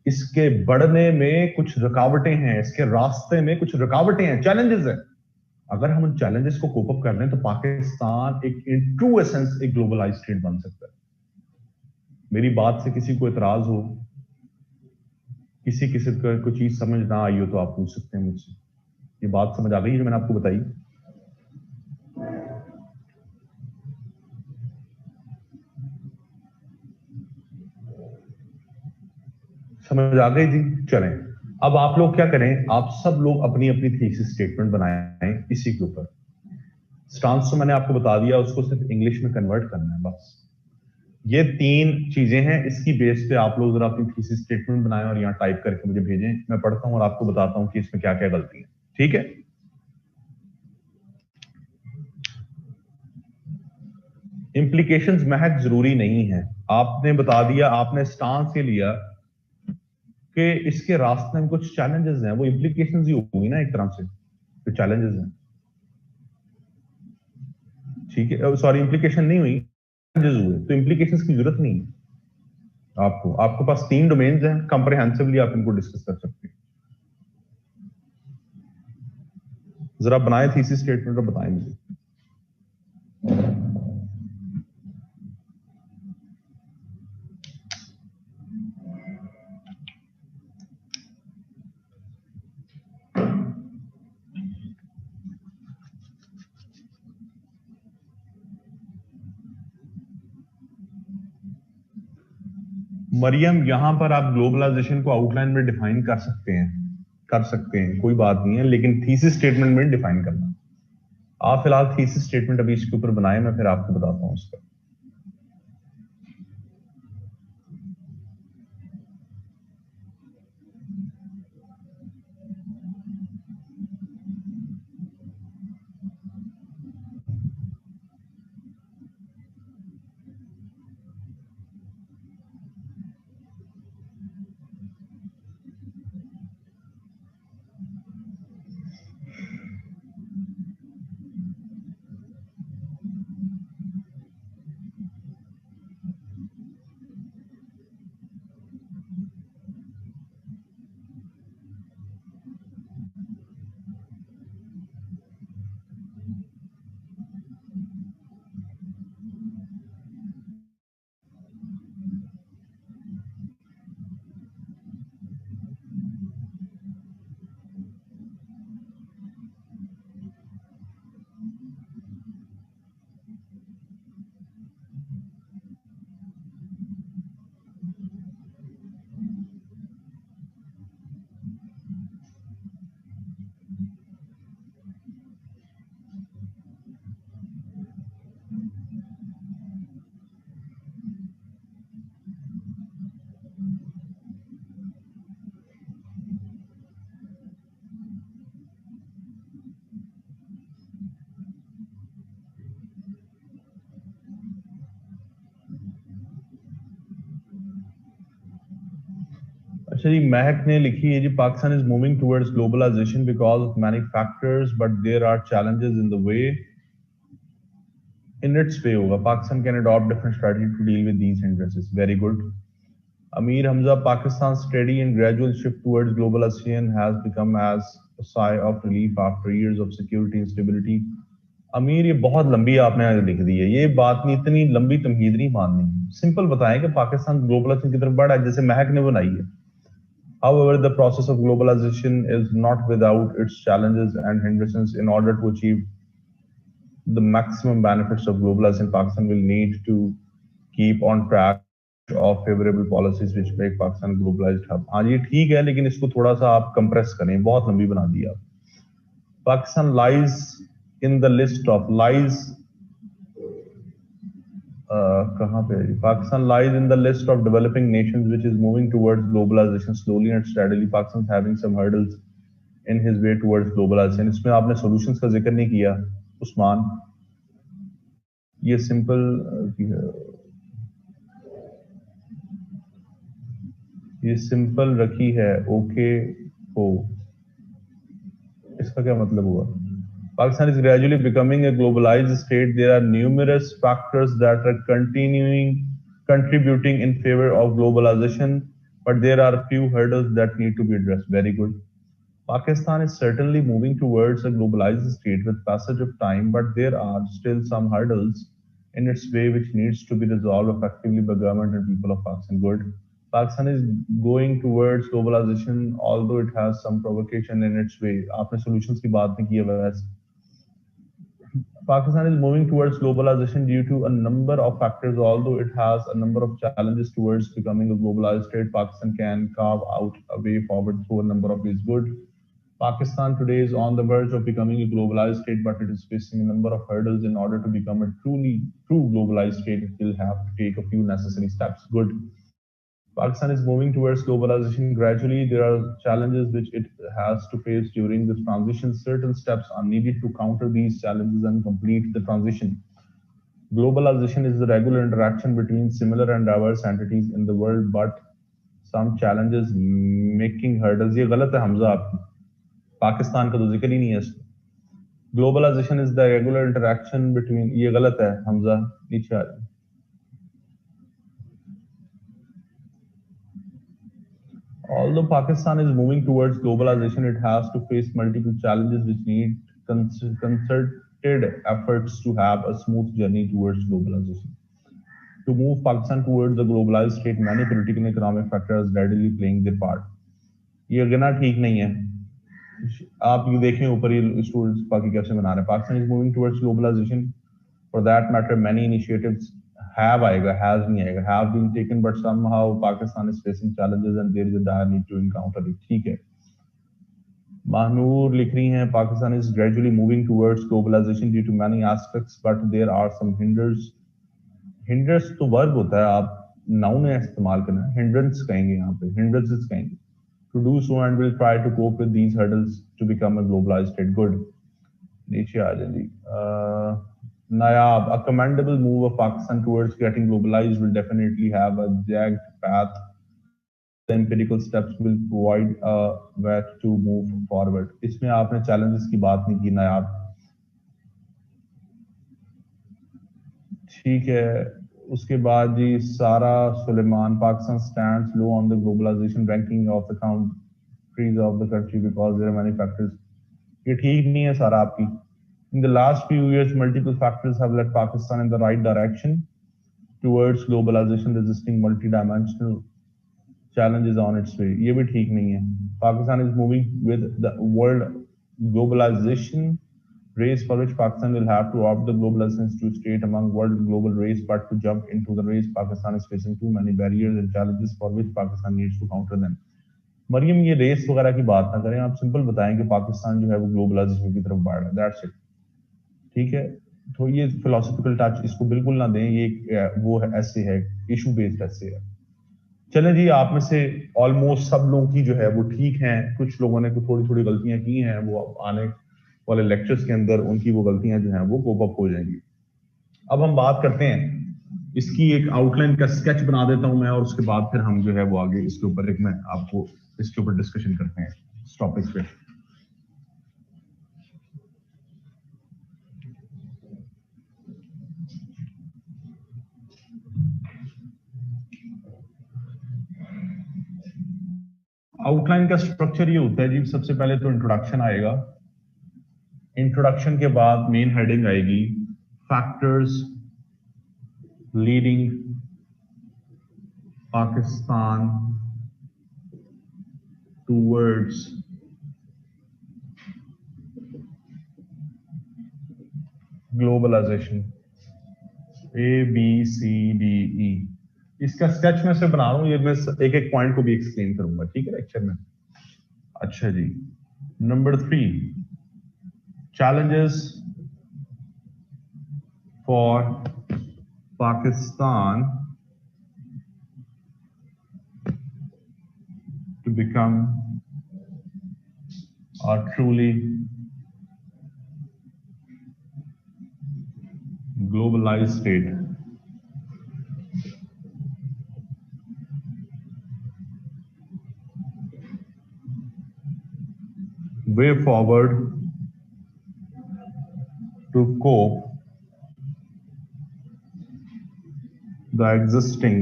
इसके बढ़ने में कुछ रुकावटें हैं, इसके रास्ते में कुछ रुकावटें हैं, चैलेंजेस हैं। अगर हम उन चैलेंजेस को कोप अप कर लें तो पाकिस्तान एक इन ट्रू एसेंस एक ग्लोबलाइज्ड स्टेट बन सकता है। मेरी बात से किसी को इतराज हो, किसी किसी को कोई चीज समझ ना आई हो तो आप पूछ सकते हैं मुझसे। ये बात समझ आ गई जो मैंने आपको बताई? समझ आ गई जी? चलें, अब आप लोग क्या करें, आप सब लोग अपनी अपनी थीसिस स्टेटमेंट बनाएं इसी के ऊपर। स्टांस तो मैंने आपको बता दिया, उसको सिर्फ इंग्लिश में कन्वर्ट करना है बस। ये 3 चीजें हैं, इसकी बेस पे आप लोग जरा अपनी थीसिस स्टेटमेंट बनाएं और यहाँ टाइप करके मुझे भेजें, मैं पढ़ता हूँ और आपको बताता हूँ कि इसमें क्या क्या गलती है। ठीक है, इम्प्लीकेशंस महज जरूरी नहीं है। आपने बता दिया, आपने स्टांस ये लिया कि इसके रास्ते में कुछ चैलेंजेस हैं, वो इम्प्लीकेशंस ही होगी ना एक तरह से, जो चैलेंजेस हैं। ठीक है, सॉरी इम्प्लीकेशन नहीं हुई, चैलेंजेस हुए, तो इम्प्लीकेशंस की जरूरत नहीं है आपको। आपके पास 3 डोमेन्स हैं, कंप्रिहेंसिवली आप इनको डिस्कस कर सकते हैं। जरा बनाए थीसिस स्टेटमेंट और बताएं मुझे। मरियम, यहां पर आप ग्लोबलाइजेशन को आउटलाइन में डिफाइन कर सकते हैं, कोई बात नहीं है, लेकिन थीसिस स्टेटमेंट में डिफाइन करना। आप फिलहाल थीसिस स्टेटमेंट अभी इसके ऊपर बनाए, मैं फिर आपको बताता हूं उसका। अच्छा जी, महक ने लिखी है जी, Pakistan is moving towards globalisation because of many factors but there are challenges in the way, in its way होगा, Pakistan can adopt different strategy to deal with these hindrances. Very good. Amir Hamza, Pakistan steady and gradual shift towards globalization has become as a sigh of relief after years of security instability। अमीर, ये बहुत लंबी आपने लिख दी है, ये बात नहीं, इतनी लंबी तमहीद नहीं माननी, सिंपल बताएं कि पाकिस्तान ग्लोबलाइजेशन की तरफ बढ़ा है, जैसे महक ने बनाई है। However, the process of globalization is not without its challenges and hindrances. In order to achieve the maximum benefits of globalization, Pakistan will need to keep on track of favorable policies which make Pakistan globalized hub। हाँ ये ठीक है, लेकिन इसको थोड़ा सा आप compress करें, बहुत लंबी बना दी आप। Pakistan lies in the list of lies, कहाँ पे है? Pakistan lies in the list of developing nations which is moving towards globalization slowly and steadily। Pakistan is having some hurdles in his way towards globalization। इसमें आपने solutions का जिक्र नहीं किया उस्मान, ये सिंपल, ये सिंपल रखी है, ओके हो, इसका क्या मतलब हुआ? Pakistan is gradually becoming a globalized state. There are numerous factors that are contributing in favor of globalization, but there are a few hurdles that need to be addressed। Very good। Pakistan is certainly moving towards a globalized state with passage of time, but there are still some hurdles in its way which needs to be resolved effectively by government and people of Pakistan। Good। Pakistan is going towards globalization, although it has some provocation in its way। आपने solutions की बात नहीं की है वैसे। Pakistan is moving towards globalization due to a number of factors, although it has a number of challenges towards becoming a globalized state. Pakistan can carve out a way forward through a number of ways। Good। Pakistan today is on the verge of becoming a globalized state, but it is facing a number of hurdles. In order to become a true globalized state, it will have to take a few necessary steps. Good. Pakistan is moving towards globalization gradually. There are challenges which it has to face during this transition. Certain steps are needed to counter these challenges and complete the transition. Globalization is the regular interaction between similar and diverse entities in the world, but some challenges making hurdles. ये गलत है हमजा आपकी. पाकिस्तान का तो जिक्र ही नहीं है इसमें. Globalization is the regular interaction between. ये गलत है हमजा, नीचे आ जाए. Although Pakistan is moving towards globalization, it has to face multiple challenges which need concerted efforts to have a smooth journey towards globalization. To move Pakistan towards the globalized state, many political and economic factors readily playing their part. ये गिना ठीक नहीं है. आप ये देखें ऊपर ये स्टूडेंट्स बाकी कैसे बना रहे हैं. Pakistan is moving towards globalization. For that matter, many initiatives have आएगा, has नहीं आएगा, have been taken, but somehow Pakistan is facing challenges and there is a dire need to encounter it. ठीक है. Mahnoor लिख रही हैं, Pakistan is gradually moving towards globalization due to many aspects, but there are some hinders. Hinders तो verb होता है, आप noun है इस्तेमाल करना है. Hindrance कहेंगे यहाँ पे, hindrances कहेंगे. To do so and will try to cope with these hurdles to become a globalized state. Good. नीचे आ जाएंगी. Nayab, a commendable move of Pakistan towards getting globalized will definitely have a jagged path. The empirical steps will provide a way to move forward. इसमें आपने challenges की बात नहीं की नायाब. ठीक है. उसके बाद जी सारा Suleman, Pakistan stands low on the globalization ranking of the countries of the country because there are many factors. ये ठीक नहीं है सारा आपकी. In the last few years, multiple factors have led Pakistan in the right direction towards globalization, resisting multidimensional challenges on its way. ये भी ठीक नहीं है. Pakistan is moving with the world globalization race for which Pakistan will have to opt the globalization to state among world global race, but to jump into the race, Pakistan is facing too many barriers and challenges for which Pakistan needs to counter them. Maryam ये race वगैरह की बात ना करें, आप simple बताएं कि पाकिस्तान जो है वो ग्लोबलाइजेशन की तरफ बढ़ रहा है. That's it. ठीक है. तो ये फिलोसफिकल टच इसको बिल्कुल ना दें. ये वो है, ऐसे है, इशू बेस्ड ऐसे है. चलें जी, आप में से ऑलमोस्ट सब लोगों की जो है वो ठीक है. कुछ लोगों ने थोड़ी थोड़ी गलतियां की हैं, वो आने वाले लेक्चर्स के अंदर उनकी वो गलतियां जो हैं वो कोप अप हो जाएंगी. अब हम बात करते हैं इसकी एक आउटलाइन का स्केच बना देता हूं मैं, और उसके बाद फिर हम जो है वो आगे इसके ऊपर एक मैं आपको इसके ऊपर डिस्कशन करते हैं इस टॉपिक पे. आउटलाइन का स्ट्रक्चर ये होता है जी, सबसे पहले तो इंट्रोडक्शन आएगा. इंट्रोडक्शन के बाद मेन हेडिंग आएगी, factors leading Pakistan towards globalisation. ABCDE. इसका स्केच में से बना रहा हूं. ये मैं एक एक पॉइंट को भी एक्सप्लेन करूंगा, ठीक है, लेक्चर में. अच्छा जी. Number 3, challenges for Pakistan to become a truly globalized state. Way forward to cope the existing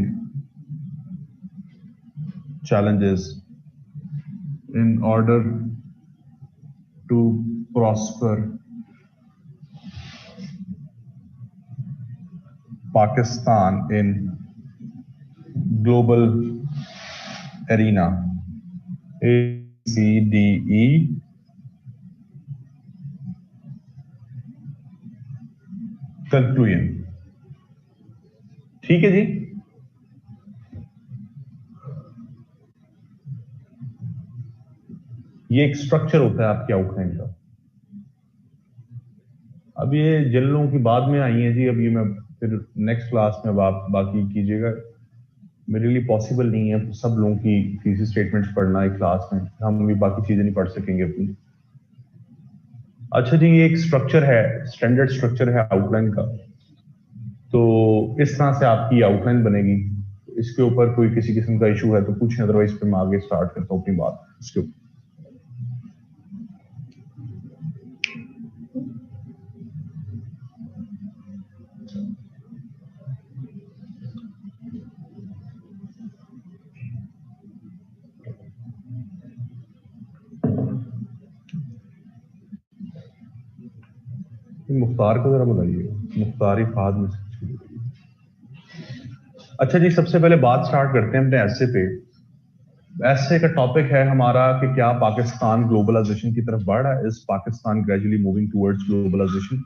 challenges in order to prosper Pakistan in global arena. ABCDE. Conclusion. ठीक है जी. ये एक स्ट्रक्चर होता है आपके आउटलाइन का। अब ये जिन लोगों की बाद में आई है जी, अब ये मैं फिर नेक्स्ट क्लास में आप बाकी कीजिएगा। मेरे लिए पॉसिबल नहीं है सब लोगों की थीसिस स्टेटमेंट्स पढ़ना एक क्लास में, हम भी बाकी चीजें नहीं पढ़ सकेंगे अपनी। अच्छा जी, ये एक स्ट्रक्चर है, स्टैंडर्ड स्ट्रक्चर है आउटलाइन का। तो इस तरह से आपकी आउटलाइन बनेगी। इसके ऊपर कोई किसी किस्म का इशू है तो पूछें, अदरवाइज फिर मैं आगे स्टार्ट करता हूँ अपनी बात इसके ऊपर। मुख्तार को जरा बताइए, मुख्तार फहद में से। अच्छा जी, सबसे पहले बात स्टार्ट करते हैं अपने ऐसे पे। ऐसे का टॉपिक है हमारा कि क्या पाकिस्तान ग्लोबलाइजेशन की तरफ बढ़ रहा है, is Pakistan gradually moving towards globalisation.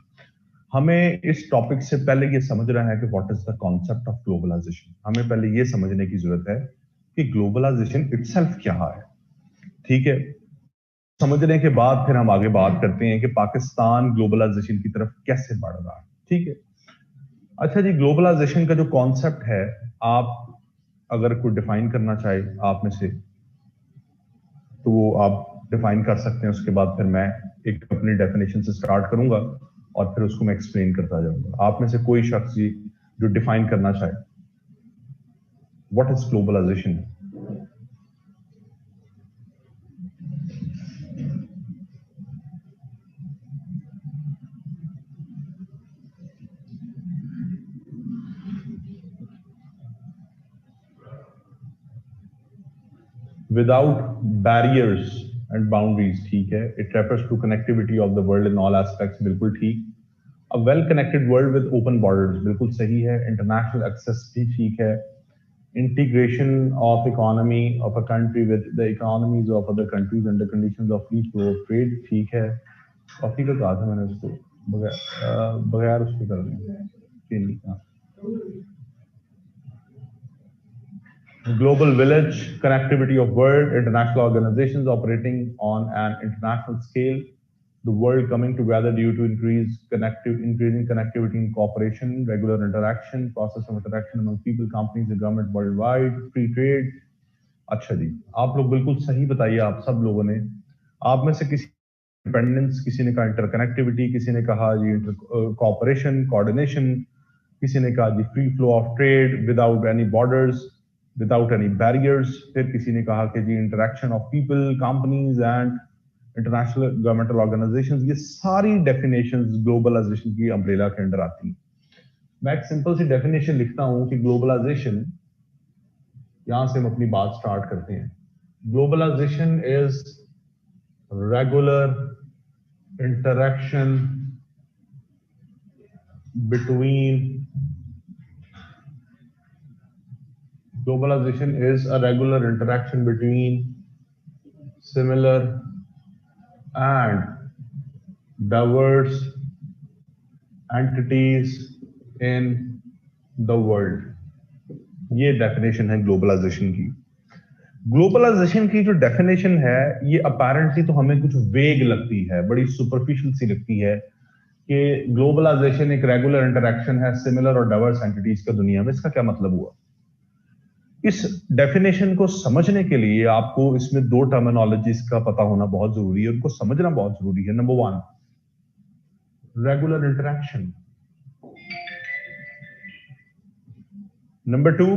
हमें इस टॉपिक से पहले ये समझना है कि what is the concept of globalisation. हमें पहले ये समझने की जरूरत है कि ग्लोबलाइजेशन इटसेल्फ क्या है। ठीक है, समझने के बाद फिर हम आगे बात करते हैं कि पाकिस्तान ग्लोबलाइजेशन की तरफ कैसे बढ़ रहा है। ठीक है। अच्छा जी, ग्लोबलाइजेशन का जो कॉन्सेप्ट है, आप अगर कोई डिफाइन करना चाहे आप में से, तो वो आप डिफाइन कर सकते हैं। उसके बाद फिर मैं एक अपनी डेफिनेशन से स्टार्ट करूंगा और फिर उसको मैं एक्सप्लेन करता जाऊंगा। आप में से कोई शख्स जी जो डिफाइन करना चाहे what is globalisation. Without barriers and boundaries, ठीक है। It refers to connectivity of the world in all aspects, बिल्कुल ठीक। A well connected world with open borders, बिल्कुल सही है। इंटरनेशनल एक्सेस भी ठीक है। Integration of economy of a country with the economies of other countries under conditions of free flow of trade, ठीक है। कॉफी का कहा था मैंने उसको, बगैर उसके कर दें। Global village, connectivity of world, international organizations operating on an international scale, the world coming together due to increasing connectivity and cooperation, regular interaction, process of interaction among people, companies and government worldwide, free trade। अच्छा जी, आप लोग बिल्कुल सही बताइए, आप सब लोगों ने। आप में से किसी इंडिपेंडेंस, किसी ने कहा इंटरकनेक्टिविटी, किसी ने कहा जी कॉपरेशन कोऑर्डिनेशन, किसी ने कहा जी free flow of trade without any borders, without any barriers. फिर किसी ने कहा कि जी interaction of people, companies and international governmental organisations. ये सारी डेफिनेशंस ग्लोबलाइजेशन की अम्ब्रेला के अंडर आती हैं। मैं एक सिंपल सी डेफिनेशन लिखता हूं कि ग्लोबलाइजेशन, यहां से हम अपनी बात स्टार्ट करते हैं। Globalisation is regular interaction between globalization is a regular interaction between similar and diverse entities in the world। ये डेफिनेशन है ग्लोबलाइजेशन की। ग्लोबलाइजेशन की जो डेफिनेशन है, ये अपेरेंटली तो हमें कुछ वेग लगती है, बड़ी सुपरफिशियल सी लगती है कि ग्लोबलाइजेशन एक रेगुलर इंटरेक्शन है सिमिलर और डाइवर्स एंटिटीज का दुनिया में। इसका क्या मतलब हुआ? इस डेफिनेशन को समझने के लिए आपको इसमें दो टर्मिनोलॉजीज का पता होना बहुत जरूरी है, उनको समझना बहुत जरूरी है। Number one, regular interaction. Number two,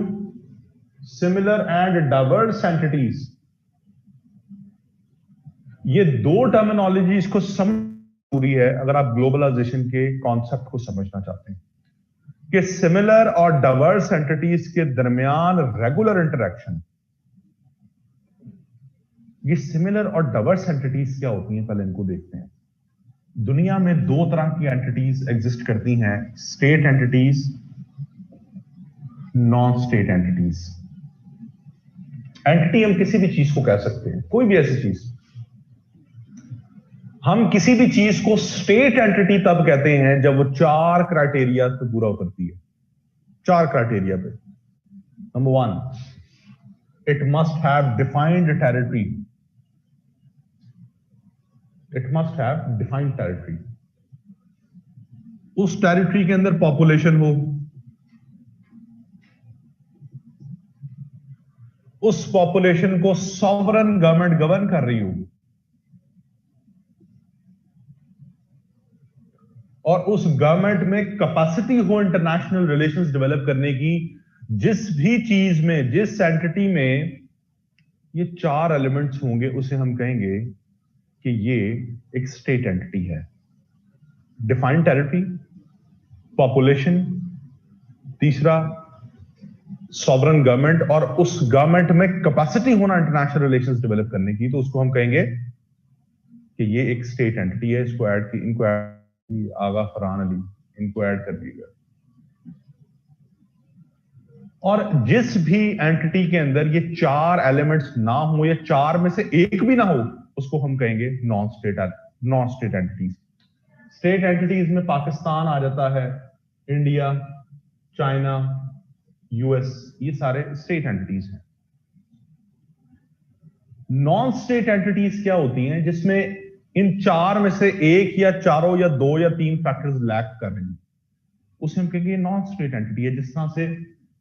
similar and diverse entities. ये दो टर्मिनोलॉजीज को समझ जरूरी है अगर आप ग्लोबलाइजेशन के कॉन्सेप्ट को समझना चाहते हैं कि सिमिलर और डाइवर्स एंटिटीज के दरमियान रेगुलर इंटरेक्शन। ये सिमिलर और डाइवर्स एंटिटीज क्या होती हैं, पहले इनको देखते हैं। दुनिया में दो तरह की एंटिटीज एग्जिस्ट करती हैं, state entities, non state entities. Entity हम किसी भी चीज को कह सकते हैं, कोई भी ऐसी चीज। हम किसी भी चीज को स्टेट एंटिटी तब कहते हैं जब वो चार क्राइटेरिया पे पूरा उतरती है। चार क्राइटेरिया पे। Number one, it must have defined territory. It must have defined territory. उस टेरिटरी के अंदर पॉपुलेशन हो, उस पॉपुलेशन को सॉवरन गवर्नमेंट गवर्न कर रही हो, और उस गवर्नमेंट में कैपेसिटी हो इंटरनेशनल रिलेशंस डेवलप करने की। जिस भी चीज में, जिस एंटिटी में ये चार एलिमेंट्स होंगे, उसे हम कहेंगे कि ये एक स्टेट एंटिटी है। डिफाइंड टेरिटरी, पॉपुलेशन, तीसरा सॉवरन गवर्नमेंट, और उस गवर्नमेंट में कैपेसिटी होना इंटरनेशनल रिलेशंस डेवलप करने की, तो उसको हम कहेंगे कि ये एक स्टेट एंटिटी है। इसको ऐड की, इनको आगा फरहान अली, इनको ऐड कर दीजिएगा। और जिस भी एंटिटी के अंदर ये चार एलिमेंट्स ना हो या चार में से एक भी ना हो, उसको हम कहेंगे non state entities. State entities में पाकिस्तान आ जाता है, इंडिया, चाइना, यूएस, ये सारे स्टेट एंटिटीज हैं। नॉन स्टेट एंटिटीज क्या होती हैं? जिसमें इन चार में से एक या चारों या दो या तीन फैक्टर्स लैक कर रहे हैं, उसे हम कहेंगे नॉन स्टेट एंटिटी है। जिस तरह से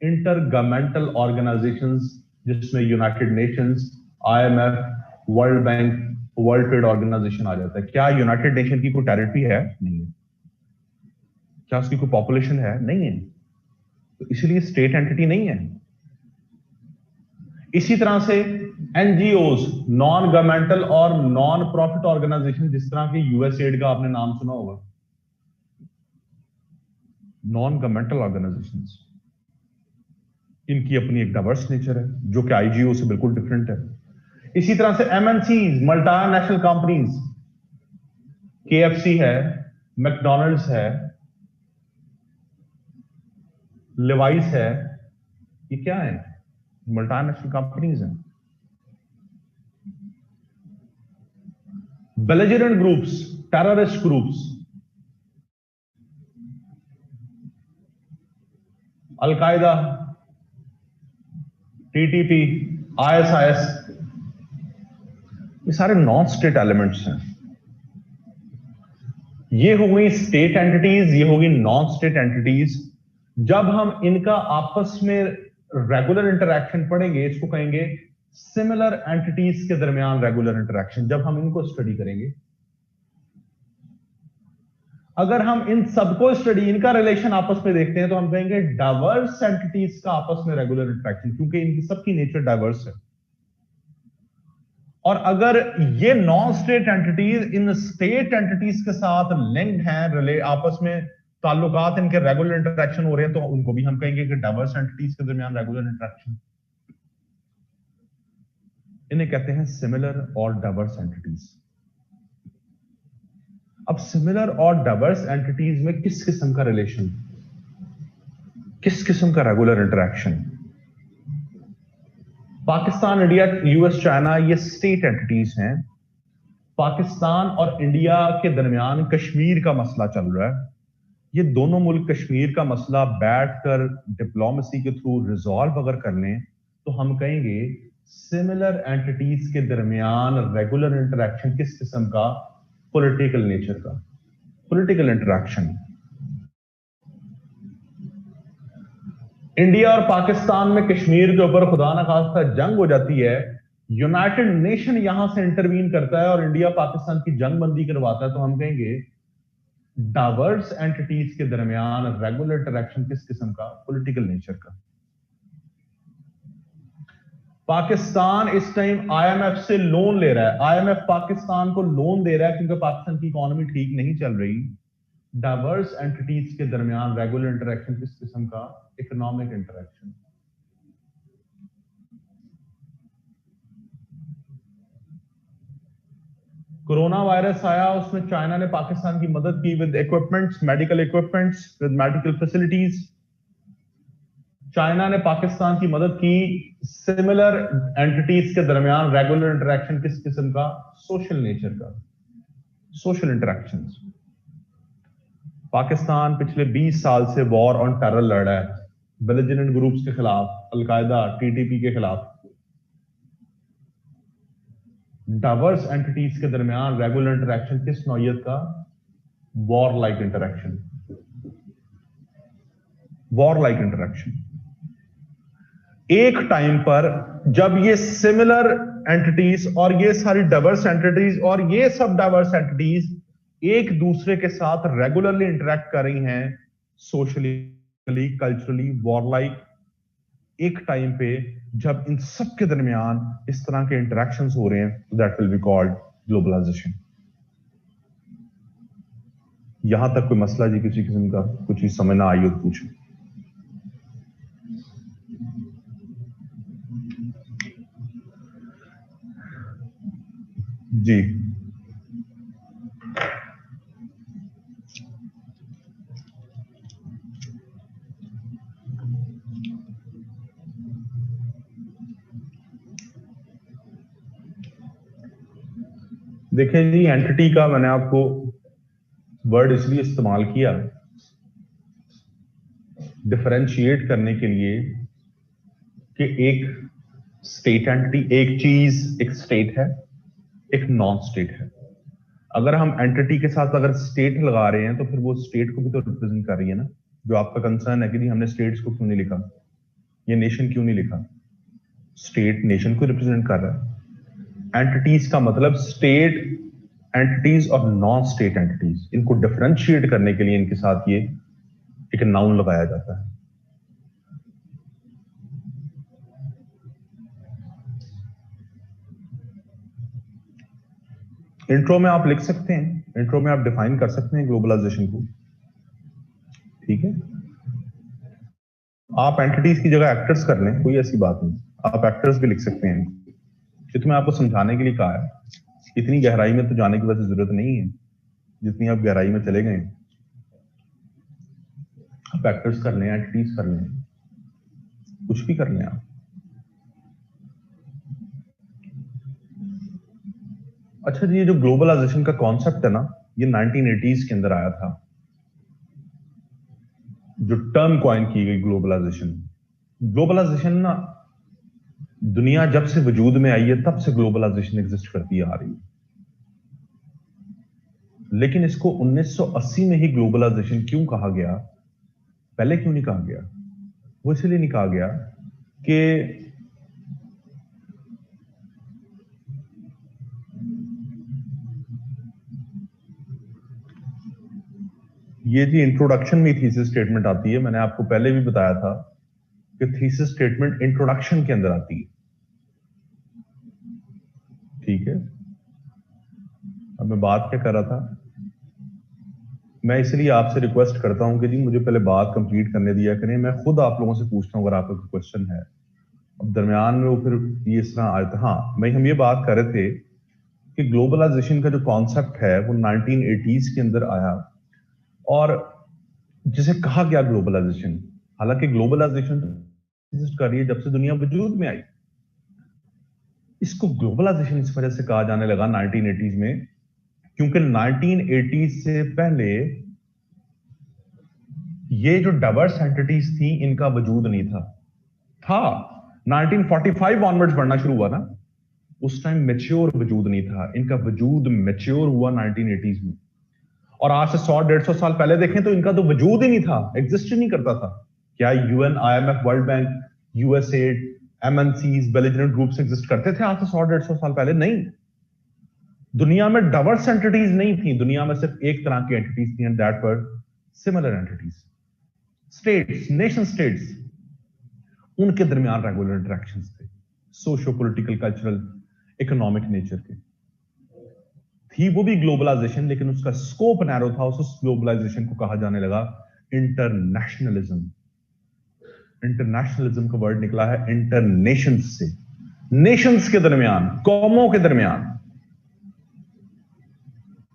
इंटर गवर्नमेंटल ऑर्गेनाइजेशंस, जिसमें United Nations, IMF, World Bank, World Trade Organisation आ जाता है। क्या यूनाइटेड नेशन की कोई टेरिटरी है? नहीं है। क्या उसकी कोई पॉपुलेशन है? नहीं है। तो इसलिए स्टेट एंटिटी नहीं है। इसी तरह से NGOs, नॉन गवर्नमेंटल और नॉन प्रॉफिट ऑर्गेनाइजेशन, जिस तरह के USAID का आपने नाम सुना होगा, नॉन गवर्नमेंटल ऑर्गेनाइजेशंस, इनकी अपनी एक डाइवर्स नेचर है, जो कि IGO से बिल्कुल डिफरेंट है। इसी तरह से MNCs, मल्टीनेशनल कंपनीज, KFC है, मैकडॉनल्ड्स है, लिवाइस है, ये क्या है? मल्टीनेशनल कंपनीज हैं। Belligerent groups, terrorist groups, al Qaeda, TTP, ISIS, ये सारे नॉन स्टेट एलिमेंट्स हैं। ये हो गई स्टेट एंटिटीज, ये होगी नॉन स्टेट एंटिटीज। जब हम इनका आपस में रेगुलर इंटरैक्शन पढ़ेंगे, इसको कहेंगे सिमिलर एंटिटीज के दरमियान रेगुलर इंटरैक्शन। जब हम इनको स्टडी करेंगे, अगर हम इन सबको स्टडी, इनका रिलेशन आपस में देखते हैं, तो हम कहेंगे डाइवर्स एंटिटीज का आपस में रेगुलर इंटरैक्शन, क्योंकि इनकी सबकी नेचर डाइवर्स है। और अगर ये नॉन स्टेट एंटिटीज इन स्टेट एंटिटीज के साथ लिंक्ड हैं, आपस में ताल्लुकात, इनके रेगुलर इंटरैक्शन हो रहे हैं, तो उनको भी हम कहेंगे कि डाइवर्स एंटिटीज के दरमियान रेगुलर इंटरैक्शन। इन्हें कहते हैं सिमिलर और डाइवर्स एंटिटीज। अब सिमिलर और डाइवर्स एंटिटीज में किस किस्म का रिलेशन, किस किस्म का regular interaction? Pakistan, India, US, China, ये स्टेट एंटिटीज हैं। पाकिस्तान और इंडिया के दरमियान कश्मीर का मसला चल रहा है। ये दोनों मुल्क कश्मीर का मसला बैठकर डिप्लोमेसी के थ्रू रिजॉल्व अगर कर लें, तो हम कहेंगे सिमिलर एंटिटीज के दरमियान रेगुलर इंटरैक्शन किस किस्म का? पॉलिटिकल नेचर का, पॉलिटिकल इंटरैक्शन। इंडिया और पाकिस्तान में कश्मीर के ऊपर खुदा न खास्ता जंग हो जाती है, यूनाइटेड नेशन यहां से इंटरवीन करता है और इंडिया पाकिस्तान की जंग बंदी करवाता है, तो हम कहेंगे डाइवर्स एंटिटीज के दरमियान रेगुलर इंटरैक्शन किस किस्म का? पॉलिटिकल नेचर का। पाकिस्तान इस टाइम IMF से लोन ले रहा है। IMF पाकिस्तान को लोन दे रहा है क्योंकि पाकिस्तान की इकोनॉमी ठीक नहीं चल रही। डाइवर्स एंटिटीज के दरमियान रेगुलर इंटरैक्शन किस किस्म का? Economic interaction. कोरोना वायरस आया, उसमें चाइना ने पाकिस्तान की मदद की with equipments, medical equipments, with medical facilities. China ने पाकिस्तान की मदद की। सिमिलर एंटिटीज के दरमियान रेगुलर इंटरैक्शन किस किस्म का? सोशल नेचर का, सोशल इंटरैक्शंस। पाकिस्तान पिछले 20 साल से वॉर ऑन टेरर लड़ रहा है, बेलिजेरेंट ग्रुप्स के खिलाफ, अलकायदा, TTP के खिलाफ। डाइवर्स एंटिटीज के दरमियान रेगुलर इंटरेक्शन किस नौयत का? War like interaction. War like interaction. एक टाइम पर जब ये सिमिलर एंटिटीज और ये सारी डाइवर्स एंटिटीज और ये सब डाइवर्स एंटिटीज एक दूसरे के साथ रेगुलरली इंटरेक्ट कर रही हैं, सोशली, कल्चरली, वॉर लाइक, एक टाइम पे जब इन सब के दरमियान इस तरह के इंटरेक्शंस हो रहे हैं, that will be called globalisation. यहां तक कोई मसला जी, किसी किस्म का कुछ चीज समझ ना आई हो तो पूछो। जी देखिए जी, एंटिटी का मैंने आपको वर्ड इसलिए इस्तेमाल किया डिफरेंशिएट करने के लिए कि एक स्टेट एंटिटी, एक चीज एक स्टेट है, एक नॉन स्टेट है। अगर हम एंटिटी के साथ अगर स्टेट लगा रहे हैं तो फिर वो स्टेट को भी तो रिप्रेजेंट कर रही है ना। जो आपका कंसर्न है कि हमने स्टेट्स को क्यों नहीं लिखा, ये नेशन क्यों नहीं लिखा, स्टेट नेशन को रिप्रेजेंट कर रहा है। एंटिटीज का मतलब स्टेट एंटिटीज और नॉन स्टेट एंटिटीज, इनको डिफरेंशिएट करने के लिए इनके साथ ये एक नाउन लगाया जाता है। इंट्रो में आप लिख सकते हैं, इंट्रो में आप डिफाइन कर सकते हैं ग्लोबलाइजेशन को, ठीक है। आप एंटिटीज की जगह एक्टर्स कर लें, कोई ऐसी बात नहीं, आप एक्टर्स भी लिख सकते हैं। ये तो मैं आपको समझाने के लिए कहा है, इतनी गहराई में तो जाने की वैसे जरूरत नहीं है जितनी आप गहराई में चले गए। आप एक्टर्स कर लें, एंटिटीज कर लें, कुछ भी कर लें आप। अच्छा जी, ये जो ग्लोबलाइजेशन का कॉन्सेप्ट है ना, ये 1980s के अंदर आया था, जो टर्म कॉइन की गई ग्लोबलाइजेशन। ग्लोबलाइजेशन ना, दुनिया जब से वजूद में आई है तब से ग्लोबलाइजेशन एग्जिस्ट करती आ रही है, लेकिन इसको 1980 में ही ग्लोबलाइजेशन क्यों कहा गया, पहले क्यों नहीं कहा गया? वो इसलिए नहीं कहा गया कि ये जी इंट्रोडक्शन में थीसिस स्टेटमेंट आती है। मैंने आपको पहले भी बताया था कि थीसिस स्टेटमेंट इंट्रोडक्शन के अंदर आती है, ठीक है। अब मैं बात क्या कर रहा था, मैं इसलिए आपसे रिक्वेस्ट करता हूं कि जी मुझे पहले बात कंप्लीट करने दिया करें, मैं खुद आप लोगों से पूछता हूं अगर आपका कोई क्वेश्चन है। अब दरमियान में वो फिर ये इस तरह आया था। हाँ, मैं हम ये बात कर रहे थे कि ग्लोबलाइजेशन का जो कॉन्सेप्ट है वो 1980s के अंदर आया, और जिसे कहा गया ग्लोबलाइजेशन, हालांकि ग्लोबलाइजेशन एग्जिस्ट कर रही है जब से दुनिया वजूद में आई। इसको ग्लोबलाइजेशन इस वजह से कहा जाने लगा 1980s में, क्योंकि 1980s से पहले ये जो डाइवर्स एंटिटीज थी इनका वजूद नहीं था 1945 ऑनवर्ड्स बढ़ना शुरू हुआ ना, उस टाइम मैच्योर वजूद नहीं था, इनका वजूद मैच्योर हुआ 1980s में। और आज से 100-150 साल पहले देखें तो इनका तो वजूद ही नहीं था, एग्जिस्ट ही नहीं करता था। क्या UN, IMF, world bank, USAID, MNCs, belligerent groups exist करते थे आज से 100-150 साल पहले? नहीं। दुनिया में डाइवर्स एंटिटीज नहीं थी, दुनिया में सिर्फ एक तरह की एंटिटीज थी, and that were similar entities, states, nation states. उनके दरमियान रेगुलर इंटरेक्शंस थे, socio political, cultural, economic nature के थी। वो भी ग्लोबलाइजेशन, लेकिन उसका स्कोप नैरो था। उस ग्लोबलाइजेशन को कहा जाने लगा इंटरनेशनलिज्म। इंटरनेशनलिज्म का वर्ड निकला है इंटरनेशंस से, नेशंस के दरमियान, कौमों के दरमियान।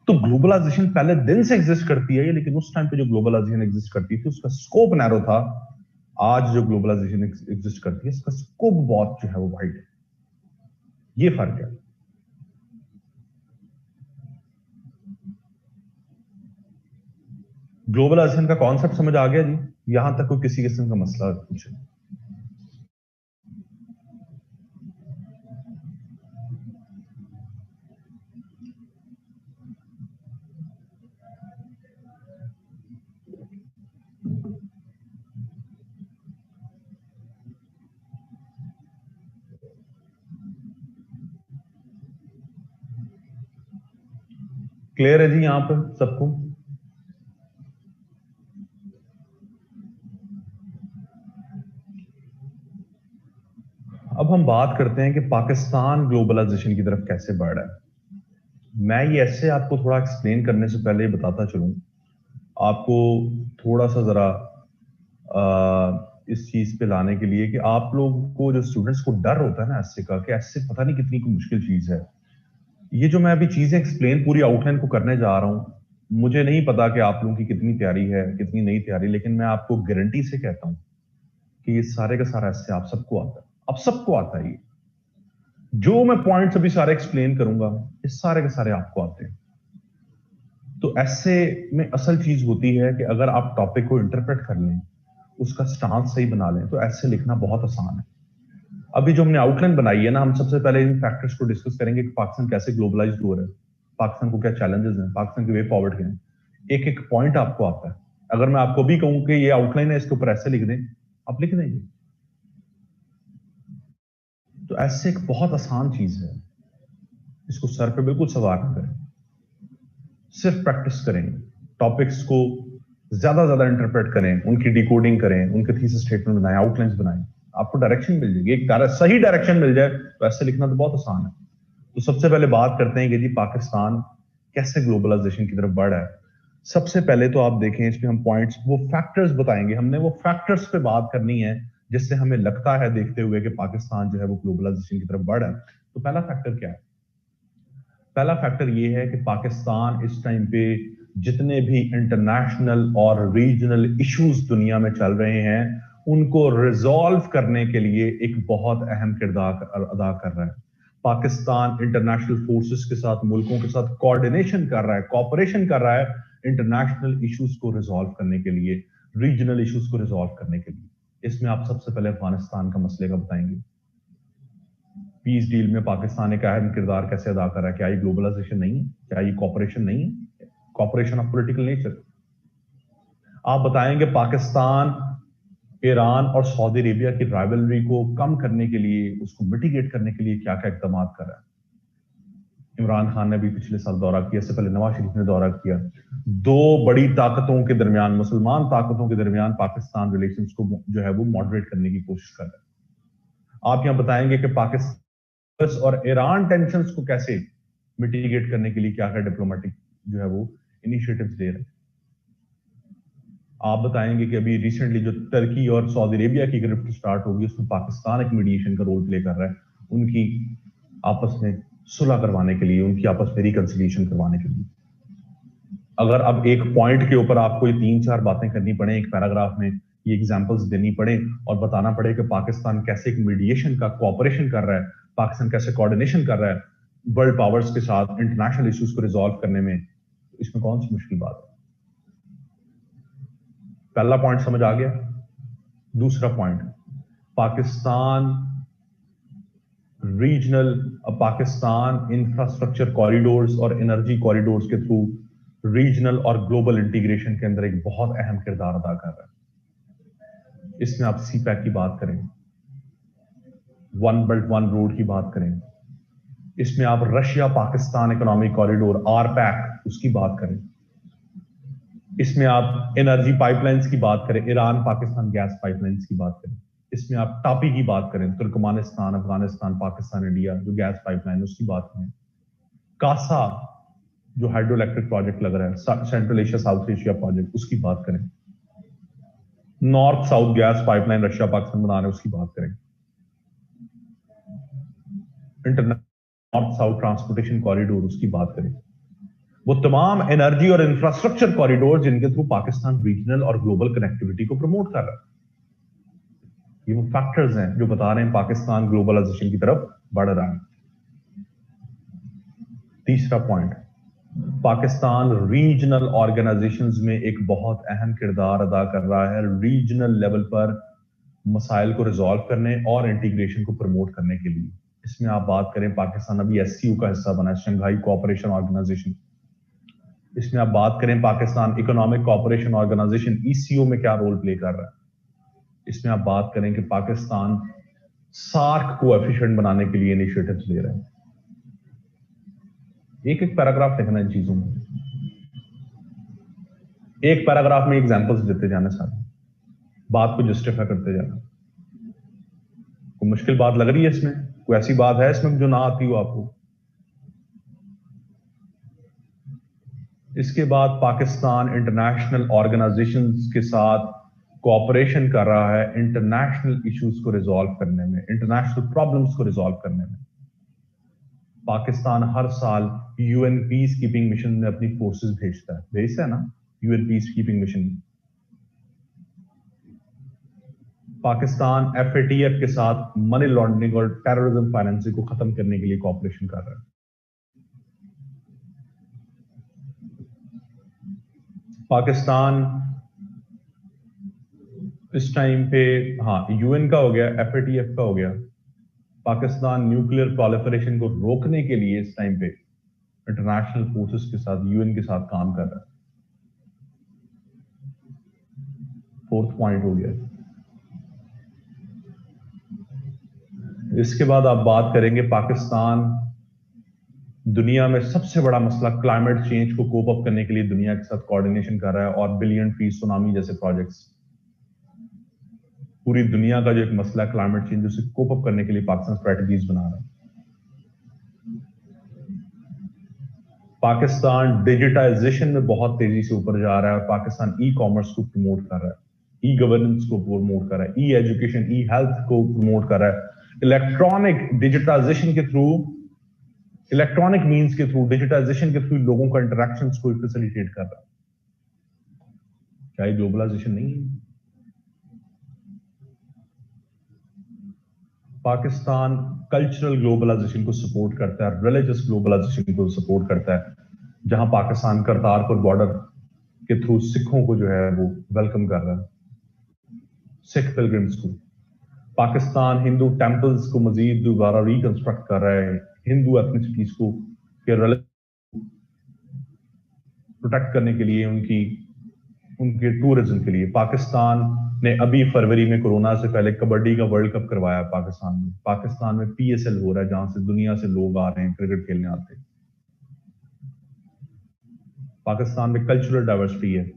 तो ग्लोबलाइजेशन पहले दिन से एग्जिस्ट करती है, लेकिन उस टाइम पे जो ग्लोबलाइजेशन एग्जिस्ट करती थी उसका स्कोप नैरो था। आज जो ग्लोबलाइजेशन एग्जिस्ट करती है इसका स्कोप बहुत जो है वो वाइड है। ये फर्क है। ग्लोबलाइजेशन का कॉन्सेप्ट समझ आ गया जी? यहां तक कोई किसी किस्म का मसला पूछे? क्लियर है जी यहां पर सबको? अब हम बात करते हैं कि पाकिस्तान ग्लोबलाइजेशन की तरफ कैसे बढ़ रहा है। मैं ये ऐसे आपको थोड़ा एक्सप्लेन करने से पहले बताता चलूं, आपको थोड़ा सा जरा इस चीज पे लाने के लिए कि आप लोग को, जो स्टूडेंट्स को डर होता है ना ऐसे का, कि ऐसे पता नहीं कितनी कोई मुश्किल चीज है। ये जो मैं अभी चीजें एक्सप्लेन पूरी आउटलाइन को करने जा रहा हूं, मुझे नहीं पता कि आप लोगों की कितनी तैयारी है कितनी नहीं तैयारी, लेकिन मैं आपको गारंटी से कहता हूं कि ये सारे का सारा ऐसे आप सबको आता है, आप सबको आता है। ये जो मैं पॉइंट्स अभी सारे एक्सप्लेन करूंगा, ये सारे के सारे आपको आते हैं। तो ऐसे में असल चीज होती है कि अगर आप टॉपिक को इंटरप्रेट कर लें, उसका स्टांस सही बना लें, तो ऐसे लिखना बहुत आसान है। अभी जो हमने आउटलाइन बनाई है ना, हम सबसे पहले इन फैक्टर्स को डिस्कस करेंगे कि पाकिस्तान कैसे ग्लोबलाइज्ड हो रहा है, पाकिस्तान को क्या चैलेंजेस हैं, पाकिस्तान के वे फॉरवर्ड क्या हैं। एक एक पॉइंट आपको आता है। अगर मैं आपको भी कहूं कि ये आउटलाइन है, इसके ऊपर ऐसे लिख दें, आप लिख देंगे। तो ऐसे एक बहुत आसान चीज है, इसको सर पे बिल्कुल सवार ना करें, सिर्फ प्रैक्टिस करें, टॉपिक्स को ज्यादा ज्यादा इंटरप्रेट करें, उनकी डिकोडिंग करें, उनके थीसिस स्टेटमेंट बनाएं, आउटलाइंस बनाएं, आपको डायरेक्शन मिल जाएगी। एक सही डायरेक्शन मिल जाए तो ऐसे लिखना तो बहुत आसान है। तो सबसे पहले बात करते हैं कि जी पाकिस्तान कैसे ग्लोबलाइजेशन की तरफ बढ़ रहा है। सबसे पहले तो आप देखें, इसमें हम पॉइंट्स, वो फैक्टर्स बताएंगे, हमने वो फैक्टर्स पे बात करनी है जिससे हमें लगता है देखते हुए कि पाकिस्तान जो है वो ग्लोबलाइजेशन की तरफ बढ़ रहा है। तो पहला फैक्टर क्या है? पहला फैक्टर ये है कि पाकिस्तान इस टाइम पे जितने भी इंटरनेशनल और रीजनल इश्यूज दुनिया में चल रहे हैं, उनको रिजॉल्व करने के लिए एक बहुत अहम किरदार अदा कर रहा है। पाकिस्तान इंटरनेशनल फोर्सेस के साथ, मुल्कों के साथ कोऑर्डिनेशन कर रहा है, कॉपरेशन कर रहा है इंटरनेशनल इश्यूज को रिजॉल्व करने के लिए, रीजनल इश्यूज को रिजॉल्व करने के लिए। इसमें आप सबसे पहले अफगानिस्तान का मसले का बताएंगे। पीस डील में पाकिस्तान एक अहम किरदार कैसे अदा कर रहा है? क्या ये ग्लोबलाइजेशन नहीं है? क्या ये कॉपरेशन नहीं है? Cooperation of political nature. आप बताएंगे पाकिस्तान ईरान और सऊदी अरेबिया की राइवलरी को कम करने के लिए, उसको मिटिगेट करने के लिए क्या क्या इकदाम कर रहा है। इमरान खान ने भी पिछले साल दौरा किया, इससे पहले नवाज शरीफ ने दौरा किया। दो बड़ी ताकतों के दरमियान, मुसलमान ताकतों के दरमियान पाकिस्तान रिलेशंस को जो है वो मॉडरेट करने की कोशिश कर रहा है। आप यहां बताएंगे कि पाकिस्तान और ईरान टेंशंस को कैसे मिटिगेट करने के लिए क्या क्या डिप्लोमेटिक जो है वो इनिशिएटिव्स दे रहे हैं। आप बताएंगे कि अभी रिसेंटली जो टर्की और सऊदी अरेबिया की गिरफ्त स्टार्ट होगी, उसमें पाकिस्तान एक मीडिएशन का रोल प्ले कर रहा है, उनकी आपस में सुलह करवाने के लिए, उनकी आपस में रिकंसिलिएशन करवाने के लिए। अगर अब एक पॉइंट के ऊपर आपको ये 3-4 बातें करनी पड़े, एक पैराग्राफ में ये एग्जांपल्स देनी पड़े और बताना पड़े कि पाकिस्तान कैसे एक मीडिएशन का कोऑपरेशन कर रहा है, पाकिस्तान कैसे कोऑर्डिनेशन कर रहा है वर्ल्ड पावर्स के साथ इंटरनेशनल इश्यूज को रिजॉल्व करने में, इसमें कौन सी मुश्किल बात है? पहला पॉइंट समझ आ गया। दूसरा point, Pakistan regional, Pakistan infrastructure corridors और एनर्जी कॉरिडोर्स के थ्रू रीजनल और ग्लोबल इंटीग्रेशन के अंदर एक बहुत अहम किरदार अदा कर रहा है। इसमें आप सीपैक की बात करें, वन बेल्ट वन रोड की बात करें, इसमें आप रशिया पाकिस्तान इकोनॉमिक कॉरिडोर आरपैक उसकी बात करें, इसमें आप एनर्जी पाइपलाइंस की बात करें, ईरान पाकिस्तान गैस पाइपलाइंस की बात करें, इसमें आप टापी की बात करें, तुर्कमानिस्तान अफगानिस्तान पाकिस्तान इंडिया जो गैस पाइपलाइन उसकी बात करें, कासा जो हाइड्रो इलेक्ट्रिक प्रोजेक्ट लग रहा है, central Asia south Asia project उसकी बात करें, north south gas pipeline Russia Pakistan बना रहे हैं उसकी बात करें, international north south transportation corridor उसकी बात करें। वो तमाम एनर्जी और इंफ्रास्ट्रक्चर कॉरिडोर जिनके थ्रू पाकिस्तान रीजनल और ग्लोबल कनेक्टिविटी को प्रमोट कर रहा है। ये वो फैक्टर्स हैं जो बता रहे हैं पाकिस्तान ग्लोबलाइजेशन की तरफ बढ़ रहा है। तीसरा पॉइंट, पाकिस्तान रीजनल ऑर्गेनाइजेशंस में एक बहुत अहम किरदार अदा कर रहा है, रीजनल लेवल पर मसाइल को रिजॉल्व करने और इंटीग्रेशन को प्रमोट करने के लिए। इसमें आप बात करें, पाकिस्तान अभी एससीओ का हिस्सा बना है, शंघाई कोऑपरेशन ऑर्गेनाइजेशन। इसमें आप बात करें, Pakistan economic cooperation organisation ECO में क्या रोल प्ले कर रहा है। इसमें आप बात करें कि पाकिस्तान सार्क को एफिशिएंट बनाने के लिए इनिशिएटिव्स ले रहे हैं। एक एक पैराग्राफ लिखना इन चीजों में, एक पैराग्राफ में एग्जांपल्स देते जाना, सारे बात को जस्टिफाई करते जाना। कोई मुश्किल बात लग रही है इसमें? कोई ऐसी बात है इसमें जो ना आती हो आपको? इसके बाद पाकिस्तान इंटरनेशनल ऑर्गेनाइजेशंस के साथ कोऑपरेशन कर रहा है इंटरनेशनल इश्यूज को रिजॉल्व करने में, इंटरनेशनल प्रॉब्लम्स को रिजॉल्व करने में। पाकिस्तान हर साल यूएन पीस कीपिंग मिशन में अपनी फोर्सेस भेजता है ना, UN peace keeping mission. Pakistan FATF के साथ मनी लॉन्ड्रिंग और टेररिज्म फाइनेंसिंग को खत्म करने के लिए कोऑपरेशन कर रहा है। पाकिस्तान इस टाइम पे, हाँ यूएन का हो गया, एफएटीएफ का हो गया, पाकिस्तान न्यूक्लियर प्रोलिफरेशन को रोकने के लिए इस टाइम पे इंटरनेशनल फोर्सेस के साथ, यूएन के साथ काम कर रहा है। फोर्थ पॉइंट हो गया। इसके बाद आप बात करेंगे पाकिस्तान दुनिया में सबसे बड़ा मसला क्लाइमेट चेंज को कोप अप करने के लिए दुनिया के साथ कोऑर्डिनेशन कर रहा है और बिलियन ट्री सुनामी जैसे प्रोजेक्ट्स, पूरी दुनिया का जो एक मसला है क्लाइमेट चेंज, उसे कोप अप करने के लिए पाकिस्तान स्ट्रेटजीज बना रहा है। पाकिस्तान डिजिटाइजेशन में बहुत तेजी से ऊपर जा रहा है और पाकिस्तान ई कॉमर्स को प्रमोट कर रहा है, ई गवर्नेंस को प्रमोट कर रहा है, ई एजुकेशन, ई हेल्थ को प्रमोट कर रहा है, इलेक्ट्रॉनिक डिजिटाइजेशन के थ्रू, इलेक्ट्रॉनिक मींस के थ्रू, डिजिटाइजेशन के थ्रू लोगों का इंटरेक्शंस को फैसिलिटेट कर रहा है। क्या ये ग्लोबलाइजेशन नहीं है? पाकिस्तान कल्चरल ग्लोबलाइजेशन को सपोर्ट करता है, रिलीजियस ग्लोबलाइजेशन को सपोर्ट करता है, जहां पाकिस्तान करतारपुर बॉर्डर के थ्रू सिखों को जो है वो वेलकम कर रहा है, सिख पिलग्रिम्स को। पाकिस्तान हिंदू टेंपल्स को मजीद दोबारा रिकंस्ट्रक्ट कर रहा है, हिंदू एथनिसिटीज को प्रोटेक्ट करने के लिए, उनके टूरिज्म के लिए। पाकिस्तान ने अभी फरवरी में कोरोना से पहले कबड्डी का वर्ल्ड कप करवाया पाकिस्तान में। पाकिस्तान में पीएसएल हो रहा है, जहां से दुनिया से लोग आ रहे हैं क्रिकेट खेलने आते हैं। पाकिस्तान में कल्चरल डाइवर्सिटी है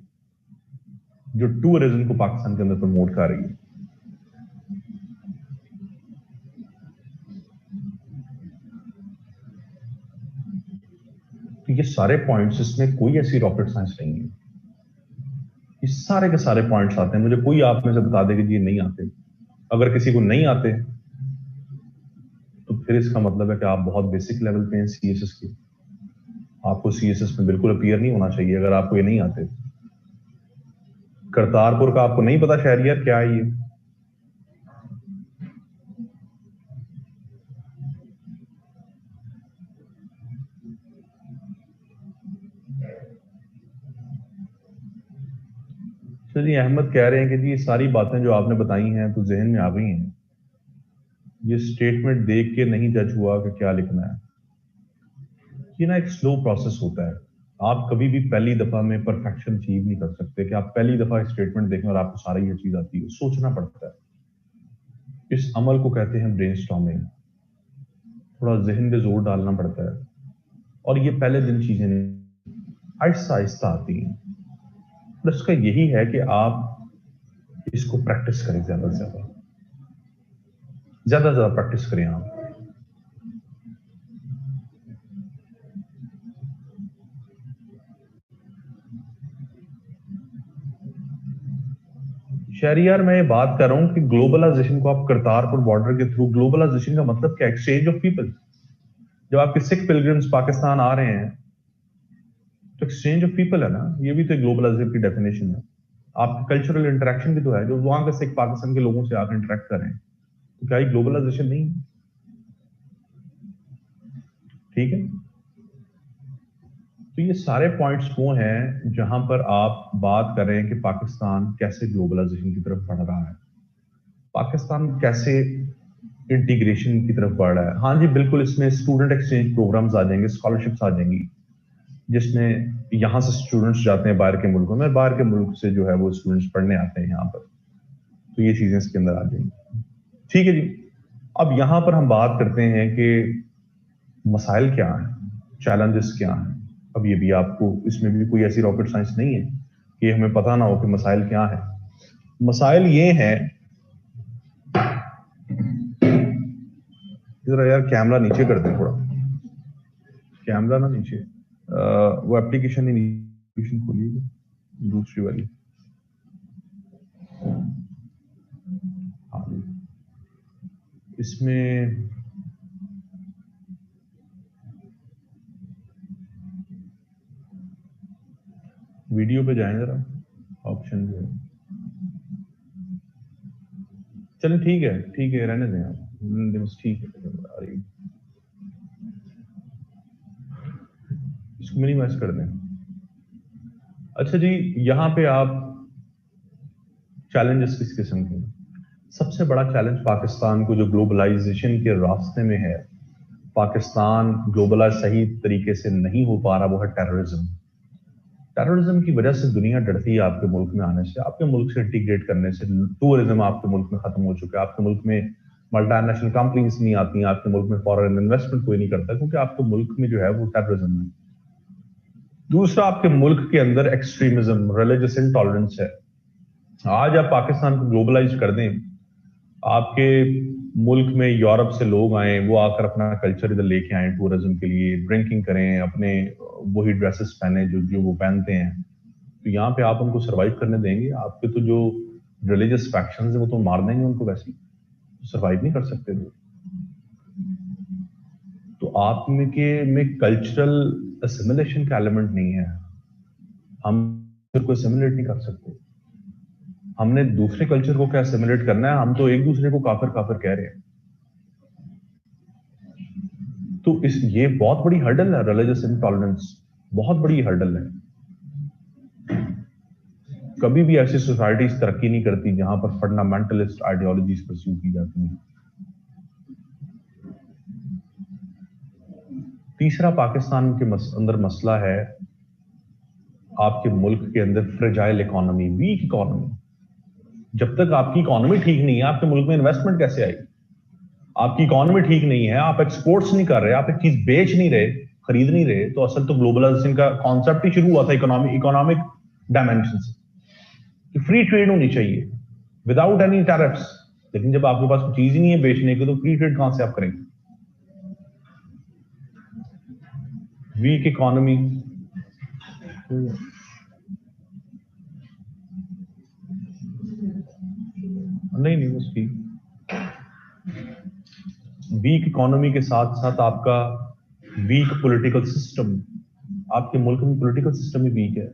जो टूरिज्म को पाकिस्तान के अंदर प्रमोट कर रही है। तो ये सारे पॉइंट्स, इसमें कोई ऐसी रॉकेट साइंस नहीं है, ये सारे के सारे पॉइंट्स आते हैं। मुझे कोई आप में से बता दे कि ये नहीं आते। अगर किसी को नहीं आते तो फिर इसका मतलब है कि आप बहुत बेसिक लेवल पे हैं सीएसएस के, आपको सीएसएस में बिल्कुल अपीयर नहीं होना चाहिए अगर आपको ये नहीं आते। करतारपुर का आपको नहीं पता शहरियत क्या है? ये चलिए, अहमद कह रहे हैं कि जी ये सारी बातें जो आपने बताई हैं तो जहन में आ गई हैं, ये स्टेटमेंट देख के नहीं जज हुआ कि क्या लिखना है। ये ना एक स्लो प्रोसेस होता है, आप कभी भी पहली दफा में परफेक्शन अचीव नहीं कर सकते कि आप पहली दफा स्टेटमेंट देखें और आपको सारी ये चीज आती है। सोचना पड़ता है। इस अमल को कहते हैं ब्रेनस्टॉर्मिंग। थोड़ा जहन पे जोर डालना पड़ता है और ये पहले दिन चीजें नहीं, आहिस्ता आहिस्ता आती हैं। तो इसका यही है कि आप इसको प्रैक्टिस करें, ज्यादा से ज्यादा प्रैक्टिस करें आप। शहरियार, मैं ये बात कर रहा हूं कि ग्लोबलाइजेशन को आप करतारपुर बॉर्डर के थ्रू, ग्लोबलाइजेशन का मतलब क्या? Exchange of people. जब आपके सिख पिलग्रिम्स पाकिस्तान आ रहे हैं तो एक्सचेंज ऑफ पीपल है ना, ये भी तो ग्लोबलाइजेशन की डेफिनेशन है। आपके कल्चरल इंटरेक्शन भी तो है, जो वहां के सिख पाकिस्तान के लोगों से आकर इंटरेक्ट कर रहे हैं, तो क्या ये ग्लोबलाइजेशन नहीं है? ठीक है, तो ये सारे पॉइंट्स वो हैं जहां पर आप बात कर रहे हैं कि पाकिस्तान कैसे ग्लोबलाइजेशन की तरफ बढ़ रहा है, पाकिस्तान कैसे इंटीग्रेशन की तरफ बढ़ रहा है। हाँ जी बिल्कुल, इसमें स्टूडेंट एक्सचेंज प्रोग्राम्स आ जाएंगे, स्कॉलरशिप्स आ जाएंगी, जिसमें यहां से स्टूडेंट्स जाते हैं बाहर के मुल्कों में, बाहर के मुल्क से जो है वो स्टूडेंट्स पढ़ने आते हैं यहाँ पर, तो ये चीजें इसके अंदर आ जाएंगी। ठीक है जी, अब यहां पर हम बात करते हैं कि मसाइल क्या हैं। चैलेंजेस क्या हैं। अब ये भी आपको, इसमें भी कोई ऐसी रॉकेट साइंस नहीं है कि हमें पता ना हो कि मसाइल क्या है। मसाइल ये है, जरा यार कैमरा नीचे कर दें थोड़ा, कैमरा ना नीचे, वो एप्लीकेशन ही एप्लीकेशन खोलिएगा दूसरी वाली। हाँ, इसमें वीडियो पे जाएं जरा, ऑप्शन जो है, चलें ठीक है रहने दें आप, बस ठीक है आ रही, इसको मिनिमाइज कर दें। अच्छा जी, यहाँ पे आप चैलेंजेस किस किस्म के, सबसे बड़ा चैलेंज पाकिस्तान को जो ग्लोबलाइजेशन के रास्ते में है, पाकिस्तान ग्लोबलाइज सही तरीके से नहीं हो पा रहा, वो है टेररिज्म। टेररिज्म की वजह से दुनिया डरती है आपके मुल्क में आने से, आपके मुल्क से इंटीग्रेट करने से। टूरिज्म आपके मुल्क में खत्म हो चुका है, आपके मुल्क में मल्टीनेशनल कंपनीज नहीं आती, आपके मुल्क में फॉरेन इन्वेस्टमेंट कोई नहीं करता, क्योंकि आपके मुल्क में जो है वो टेररिज्म है। दूसरा, आपके मुल्क के अंदर एक्सट्रीमिज्म, रिलीजियस इंटॉलरेंस है। आज आप पाकिस्तान को ग्लोबलाइज कर दें, आपके मुल्क में यूरोप से लोग आए, वो आकर अपना कल्चर इधर लेके आए टूरिज्म के लिए, ड्रिंकिंग करें, अपने वही ड्रेसेस पहने जो जो वो पहनते हैं, तो यहाँ पे आप उनको सरवाइव करने देंगे? आपके तो जो रिलीजियस फैक्शंस है वो तो मार देंगे उनको, वैसे ही सरवाइव नहीं कर सकते वो। तो आप में कल्चरल असिमिलेशन का एलिमेंट नहीं है, हम फिर को असिमिलेट नहीं कर सकते। हमने दूसरे कल्चर को क्या असिमिलेट करना है? हम तो एक दूसरे को काफिर काफिर कह रहे हैं। तो ये बहुत बड़ी हर्डल है, रिलीजियस इंटॉलरेंस बहुत बड़ी हर्डल है। कभी भी ऐसी सोसाइटीज तरक्की नहीं करती जहां पर फंडामेंटलिस्ट आइडियोलॉजीज परस्यू की जाती हैं। तीसरा, पाकिस्तान के अंदर मसला है आपके मुल्क के अंदर फ्रेजाइल इकोनॉमी, वीक इकोनॉमी। जब तक आपकी इकोनॉमी ठीक नहीं है, आपके मुल्क में इन्वेस्टमेंट कैसे आएगी? आपकी इकोनॉमी ठीक नहीं है, आप एक्सपोर्ट्स नहीं कर रहे, आप एक चीज बेच नहीं रहे, खरीद नहीं रहे, तो असल तो ग्लोबलाइजेशन का कॉन्सेप्ट ही शुरू हुआ था इकोनॉमिक डायमेंशन से, कि फ्री ट्रेड होनी चाहिए विदाउट एनी टैरिफ्स। लेकिन जब आपके पास कोई चीज ही नहीं है बेचने की, तो फ्री ट्रेड कहां से आप करेंगे? वीक इकोनॉमी, नहीं बस ठीक, वीक इकोनॉमी के साथ साथ आपका वीक पॉलिटिकल सिस्टम, आपके मुल्क में पॉलिटिकल सिस्टम ही वीक है।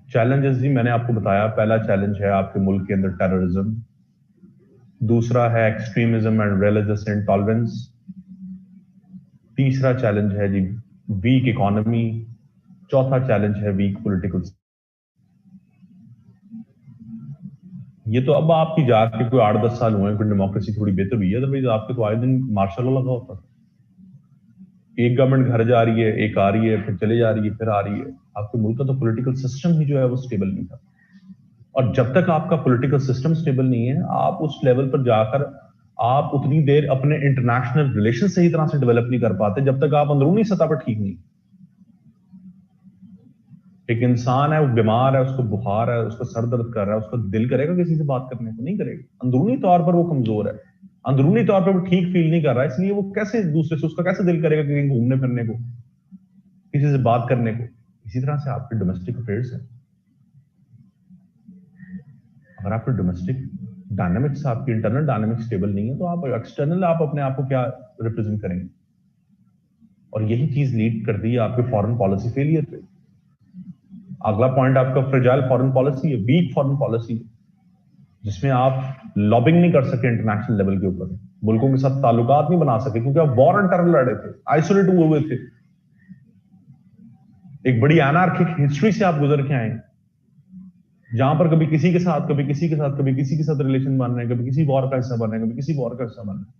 चैलेंजेस जी मैंने आपको बताया, पहला चैलेंज है आपके मुल्क के अंदर टेररिज्म, दूसरा है एक्सट्रीमिज्म एंड रिलीजियस इंटॉलरेंस, तीसरा चैलेंज है जी वीक इकोनॉमी, चौथा चैलेंज है वीक पॉलिटिकल। ये तो अब आपकी जाके कोई 8-10 साल हुए, कोई डेमोक्रेसी थोड़ी बेहतर हुई है, अदरवाइज आपके तो आए दिन मार्शल लॉ लगा होता था। एक गवर्नमेंट घर जा रही है, एक आ रही है, फिर चले जा रही है, फिर आ रही है। आपके मुल्क का तो पॉलिटिकल सिस्टम ही जो है वो स्टेबल नहीं था। और जब तक आपका पॉलिटिकल सिस्टम स्टेबल नहीं है, आप उस लेवल पर जाकर आप उतनी देर अपने इंटरनेशनल रिलेशन सही तरह से डेवलप नहीं कर पाते जब तक आप अंदरूनी सतह पर ठीक नहीं। एक इंसान है, वो बीमार है, उसको बुखार है, उसका सर दर्द कर रहा है, उसका दिल करेगा किसी से बात करने को? नहीं करेगा। अंदरूनी तौर पर वो कमजोर है, अंदरूनी तौर पर वो ठीक फील नहीं कर रहा है, इसलिए वो कैसे दूसरे से, उसका कैसे दिल करेगा कहीं घूमने फिरने को, किसी से बात करने को? इसी तरह से आपके डोमेस्टिक अफेयर्स है। अगर आपके डोमेस्टिक डायनामिक्स, आपकी इंटरनल डायनामिक्स स्टेबल नहीं है, तो आप एक्सटर्नल आप अपने आप को क्या रिप्रेजेंट करेंगे? और यही चीज लीड कर दी है आपके फॉरेन पॉलिसी फेलियर पे। अगला पॉइंट आपका फ्रेजाइल फॉरेन पॉलिसी है, वीक फॉरेन पॉलिसी है, जिसमें आप लॉबिंग नहीं कर सके इंटरनेशनल लेवल के ऊपर, मुल्कों के साथ ताल्लुकात नहीं बना सके, क्योंकि आप वॉर एंड टेरर लड़े थे, आइसोलेट हुए थे। एक बड़ी एनार्किक हिस्ट्री से आप गुजर के आए, जहां पर कभी किसी के साथ, कभी किसी के साथ, कभी किसी के साथ रिलेशन बन रहे हैं, कभी किसी वॉर का हिस्सा बन रहे हैं, कभी किसी वॉर का हिस्सा बन रहे हैं।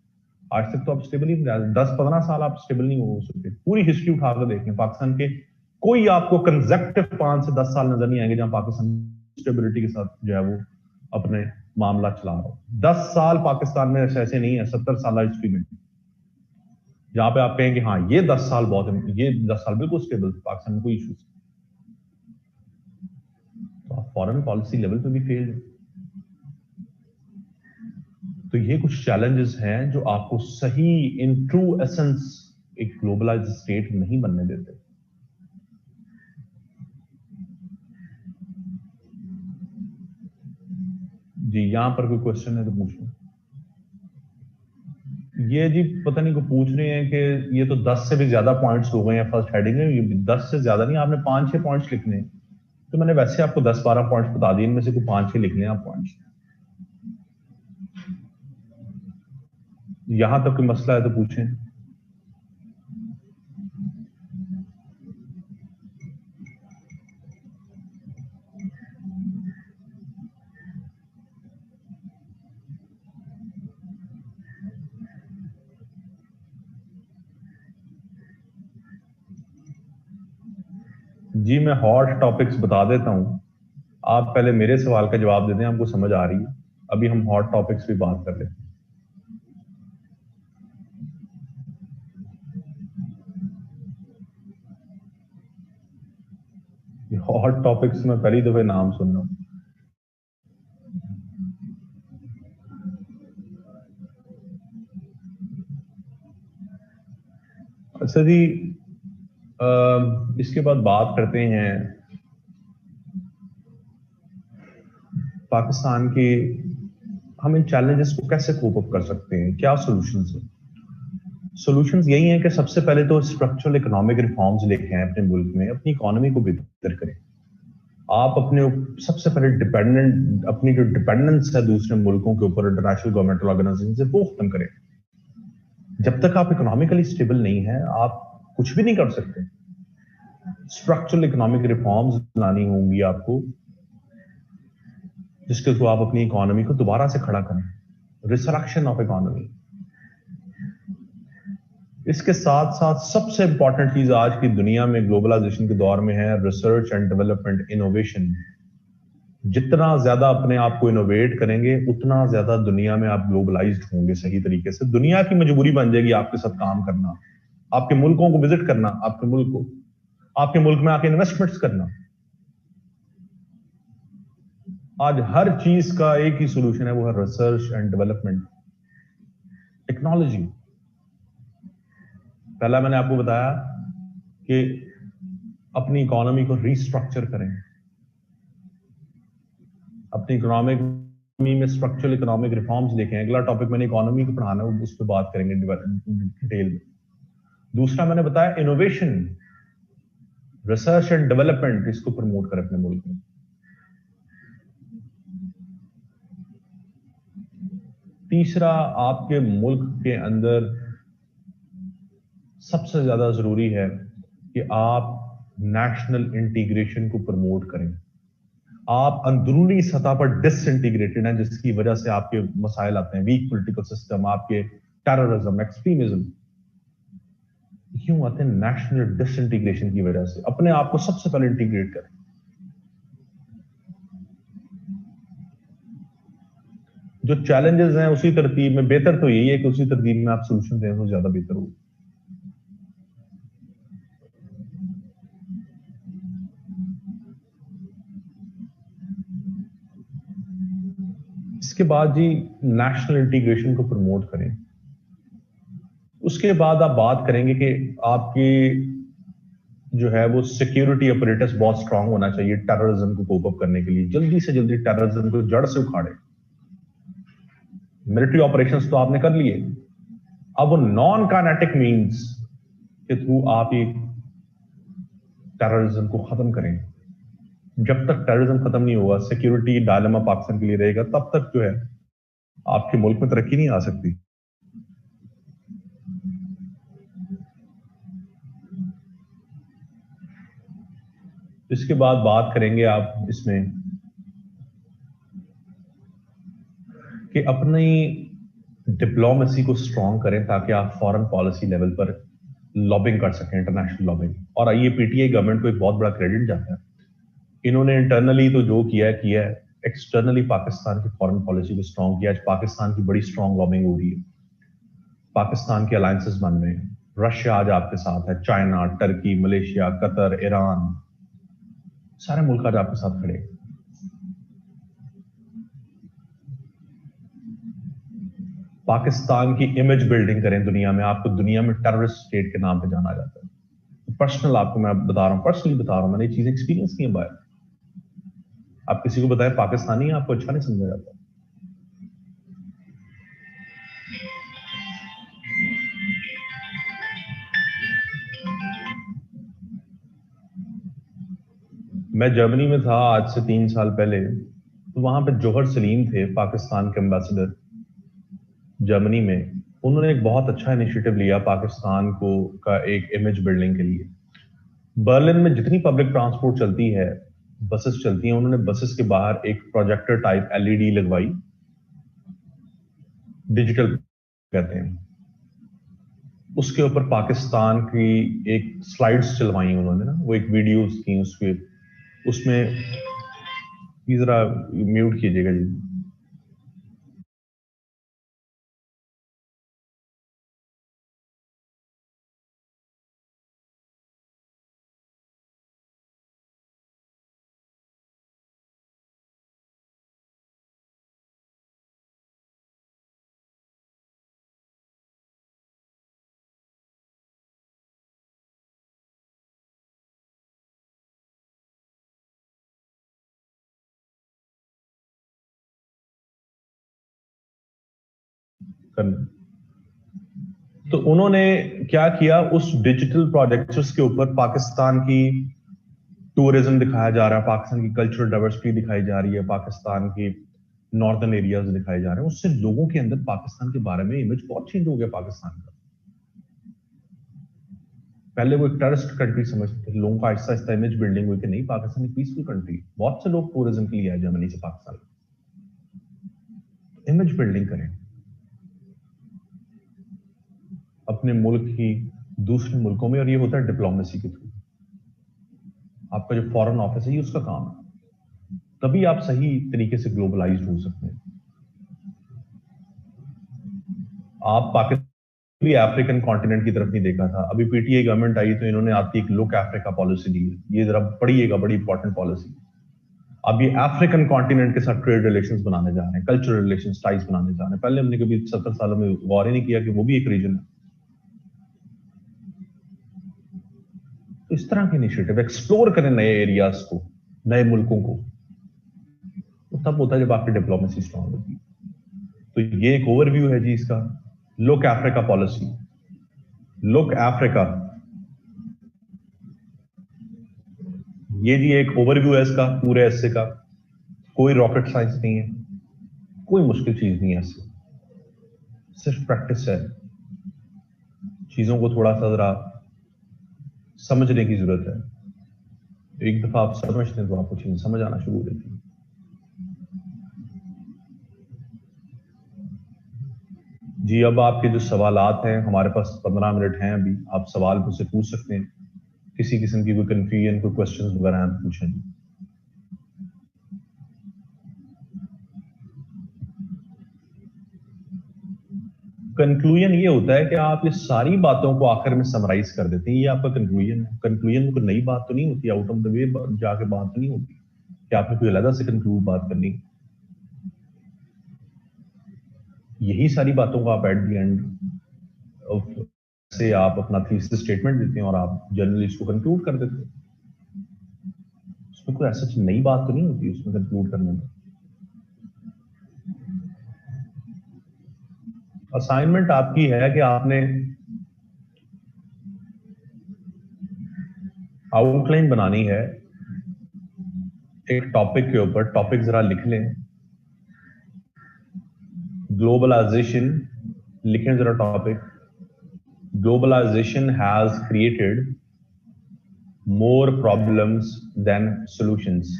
आज तक तो आप स्टेबल ही 10-15 साल आप स्टेबल नहीं हो सकते। पूरी हिस्ट्री उठाकर देखें पाकिस्तान के, कोई आपको कंसेक्टिव 5 से 10 साल नजर नहीं आएंगे जहां पाकिस्तान स्टेबिलिटी के साथ जो है वो अपने मामला चला रहा हो। 10 साल पाकिस्तान में ऐसे नहीं है 70 साल हिस्ट्री में। जहां पे आप कहेंगे हाँ ये 10 साल बहुत है, ये 10 साल बिल्कुल स्टेबल थे, पाकिस्तान में कोई इश्यूज, तो आप फॉरेन पॉलिसी लेवल पे भी फेल है। तो ये कुछ चैलेंजेस हैं जो आपको सही इन ट्रू एसेंस एक ग्लोबलाइज्ड स्टेट नहीं बनने देते। जी यहां पर कोई क्वेश्चन है तो पूछ लो। ये जी पता नहीं को पूछ रहे हैं कि ये तो 10 से भी ज्यादा पॉइंट्स हो गए हैं फर्स्ट हेडिंग में, ये 10 से ज्यादा नहीं, आपने 5-6 पॉइंट्स लिखने हैं, तो मैंने वैसे आपको 10-12 पॉइंट्स बता दिए, इनमें से कोई 5-6 लिखने हैं आप पॉइंट्स। यहां तक कोई मसला है तो पूछें। जी मैं हॉट टॉपिक्स बता देता हूं, आप पहले मेरे सवाल का जवाब दे दें, आपको समझ आ रही है, अभी हम हॉट टॉपिक्स पे बात कर लेते हैं। हॉट टॉपिक्स में पहली दफे नाम सुन रहा हूं। अच्छा जी, इसके बाद बात करते हैं पाकिस्तान के, हम इन चैलेंजेस को कैसे कोप अप कर सकते हैं, क्या सॉल्यूशंस हैं। सॉल्यूशंस यही हैं कि सबसे पहले तो स्ट्रक्चरल इकोनॉमिक रिफॉर्म्स लेके आए अपने मुल्क में, अपनी इकोनॉमी को बेहतर करें। आप अपने सबसे पहले अपनी जो डिपेंडेंस है दूसरे मुल्कों के ऊपर इंटरनेशनल गवर्नमेंटल ऑर्गेनाइजेशन से, वो खत्म करें। जब तक आप इकोनॉमिकली स्टेबल नहीं है आप कुछ भी नहीं कर सकते। स्ट्रक्चरल इकोनॉमिक रिफॉर्म्स लानी होंगी आपको, जिसके थ्रू आप अपनी इकोनॉमी को दोबारा से खड़ा करें, रिसरेक्शन ऑफ इकोनॉमी। इसके साथ साथ सबसे इंपॉर्टेंट चीज आज की दुनिया में ग्लोबलाइजेशन के दौर में है रिसर्च एंड डेवलपमेंट, इनोवेशन। जितना ज्यादा अपने आप को इनोवेट करेंगे उतना ज्यादा दुनिया में आप ग्लोबलाइज्ड होंगे सही तरीके से। दुनिया की मजबूरी बन जाएगी आपके साथ काम करना, आपके मुल्कों को विजिट करना, आपके मुल्क को, आपके मुल्क में आके इन्वेस्टमेंट्स करना। आज हर चीज का एक ही सोल्यूशन है, वो है रिसर्च एंड डेवलपमेंट, टेक्नोलॉजी। पहला मैंने आपको बताया कि अपनी इकोनॉमी को रीस्ट्रक्चर करें, अपनी इकोनॉमी में स्ट्रक्चरल इकोनॉमिक रिफॉर्म्स लेके आए। अगला टॉपिक मैंने इकोनॉमी को पढ़ाना है, उस पर बात करेंगे डिटेल में। दूसरा मैंने बताया इनोवेशन, रिसर्च एंड डेवलपमेंट, इसको प्रमोट करें अपने मुल्क में। तीसरा, आपके मुल्क के अंदर सबसे ज्यादा जरूरी है कि आप नेशनल इंटीग्रेशन को प्रमोट करें। आप अंदरूनी सतह पर डिसइंटीग्रेटेड हैं, जिसकी वजह से आपके मसाइल आते हैं, वीक पॉलिटिकल सिस्टम, आपके टेररिज्म, एक्सट्रीमिज्म, क्यों आते हैं? नेशनल डिसइंटीग्रेशन की वजह से। अपने आप को सबसे पहले इंटीग्रेट करें। जो चैलेंजेस हैं उसी तरतीब में, बेहतर तो यही है कि उसी तरतीब में आप सोल्यूशन दें तो ज्यादा बेहतर हो। इसके बाद जी नेशनल इंटीग्रेशन को प्रमोट करें। उसके बाद आप बात करेंगे कि आपकी जो है वो सिक्योरिटी अपरेटस बहुत स्ट्रांग होना चाहिए टेररिज्म को कोप अप करने के लिए। जल्दी से जल्दी टेररिज्म को जड़ से उखाड़े। मिलिट्री ऑपरेशंस तो आपने कर लिए, अब वो नॉन काइनेटिक मींस के थ्रू आप ये टेररिज्म को खत्म करें। जब तक टेररिज्म खत्म नहीं होगा, सिक्योरिटी डायलेमा पाकिस्तान के लिए रहेगा, तब तक जो है आपके मुल्क में तरक्की नहीं आ सकती। इसके बाद बात करेंगे आप इसमें कि अपनी डिप्लोमेसी को स्ट्रांग करें ताकि आप फॉरेन पॉलिसी लेवल पर लॉबिंग कर सकें, इंटरनेशनल लॉबिंग। और ये पीटीआई गवर्नमेंट को एक बहुत बड़ा क्रेडिट जाता है। इन्होंने इंटरनली तो जो किया है, एक्सटर्नली पाकिस्तान की फॉरेन पॉलिसी को स्ट्रांग किया। आज पाकिस्तान की बड़ी स्ट्रांग लॉबिंग हो रही है, पाकिस्तान के अलायंसेस बन रहे हैं। रशिया आज आपके साथ है, China, Turkey, Malaysia, Qatar, Iran, सारे मुल्क आज आपके साथ खड़े हैं। पाकिस्तान की इमेज बिल्डिंग करें दुनिया में, आपको दुनिया में टेररिस्ट स्टेट के नाम पे जाना जाता है। पर्सनल आपको मैं बता रहा हूं, पर्सनली बता रहा हूं, मैंने ये चीजें एक्सपीरियंस की है बाहर। आप किसी को बताएं पाकिस्तानी है, आपको अच्छा नहीं समझा जाता। मैं जर्मनी में था आज से 3 साल पहले, तो वहां पे जौहर सलीम थे, पाकिस्तान के एम्बेसडर जर्मनी में। उन्होंने एक बहुत अच्छा इनिशिएटिव लिया पाकिस्तान को का एक इमेज बिल्डिंग के लिए। बर्लिन में जितनी पब्लिक ट्रांसपोर्ट चलती है, बसेस चलती हैं, उन्होंने बसेस के बाहर एक प्रोजेक्टर टाइप एलईडी लगवाई, डिजिटल कहते हैं। उसके ऊपर पाकिस्तान की एक स्लाइड्स चलवाई उन्होंने ना, वो एक वीडियोस थी उसके, उसमें ये जरा म्यूट कीजिएगा जी। तो उन्होंने क्या किया, उस डिजिटल प्रोजेक्टर्स के ऊपर पाकिस्तान की टूरिज्म दिखाया जा रहा है, पाकिस्तान की कल्चरल डाइवर्सिटी दिखाई जा रही है, पाकिस्तान की नॉर्दर्न एरियाज दिखाए जा रहे हैं। उससे लोगों के अंदर पाकिस्तान के बारे में इमेज बहुत चेंज हो गया पाकिस्तान का। पहले वो एक टेररिस्ट कंट्री समझते थे, लोगों का आहिस्ता आहिस्ता इमेज बिल्डिंग हुई कि नहीं, पाकिस्तान एक पीसफुल कंट्री। बहुत से लोग टूरिज्म के लिए आए जर्मनी से पाकिस्तान। इमेज बिल्डिंग करें अपने मुल्क की दूसरे मुल्कों में, और ये होता है डिप्लोमेसी के थ्रू। आपका जो फॉरेन ऑफिस है ये उसका काम है, तभी आप सही तरीके से ग्लोबलाइज हो सकते हैं। आप पाकिस्तान भी अफ्रीकन कॉन्टिनेंट की तरफ नहीं देखा था। अभी पीटीआई गवर्नमेंट आई तो इन्होंने आती एक लुक अफ्रीका पॉलिसी दी है, ये जरा पढ़िएगा, बड़ी इंपॉर्टेंट पॉलिसी। अब ये अफ्रीकन कॉन्टिनेंट के साथ ट्रेड रिलेशंस बनाने जा रहे हैं, कल्चरल रिलेशंस, टाइज बनाने जा रहे हैं। पहले हमने कभी 70 सालों में गौर ही नहीं किया कि वो भी एक रीजन है। तो इस तरह के इनिशिएटिव एक्सप्लोर करें नए एरियाज को, नए मुल्कों को, तो तब होता है जब आपकी डिप्लोमेसी स्ट्रांग होती है। तो ये एक ओवरव्यू है जी इसका, look Africa policy. Look Africa, ये जी एक ओवरव्यू है इसका पूरे ऐसे का। कोई रॉकेट साइंस नहीं है, कोई मुश्किल चीज नहीं है इससे, सिर्फ प्रैक्टिस है। चीजों को थोड़ा सा जरा समझने की जरूरत है। एक दफा आप समझते हैं तो आपको चीजें समझ आना शुरू हो जाती है। जी अब आपके जो सवालात हैं, हमारे पास 15 मिनट हैं अभी, आप सवाल मुझसे पूछ सकते हैं। किसी किस्म की कोई कंफ्यूजन, कोई क्वेश्चंस वगैरह हैं तो पूछें जी। कंक्लूजन ये होता है कि आप ये सारी बातों को आखिर में समराइज कर देते हैं, ये आपका कंक्लूजन है। कंक्लूजन में कोई नई बात तो नहीं होती, आउट ऑफ द वे जाके बात तो नहीं होती कि आपने कोई अलग से कंक्लूड बात करनी। यही सारी बातों को आप एट द एंड से आप अपना थीसिस स्टेटमेंट देते हैं और आप जनरली इसको कंक्लूड कर देते हैं। उसमें कोई ऐसा नई बात तो नहीं होती उसमें कंक्लूड करने में। असाइनमेंट आपकी है कि आपने आउटलाइन बनानी है एक टॉपिक के ऊपर। टॉपिक जरा लिख लें, ग्लोबलाइजेशन लिखें जरा topic. Globalisation has created more problems than solutions.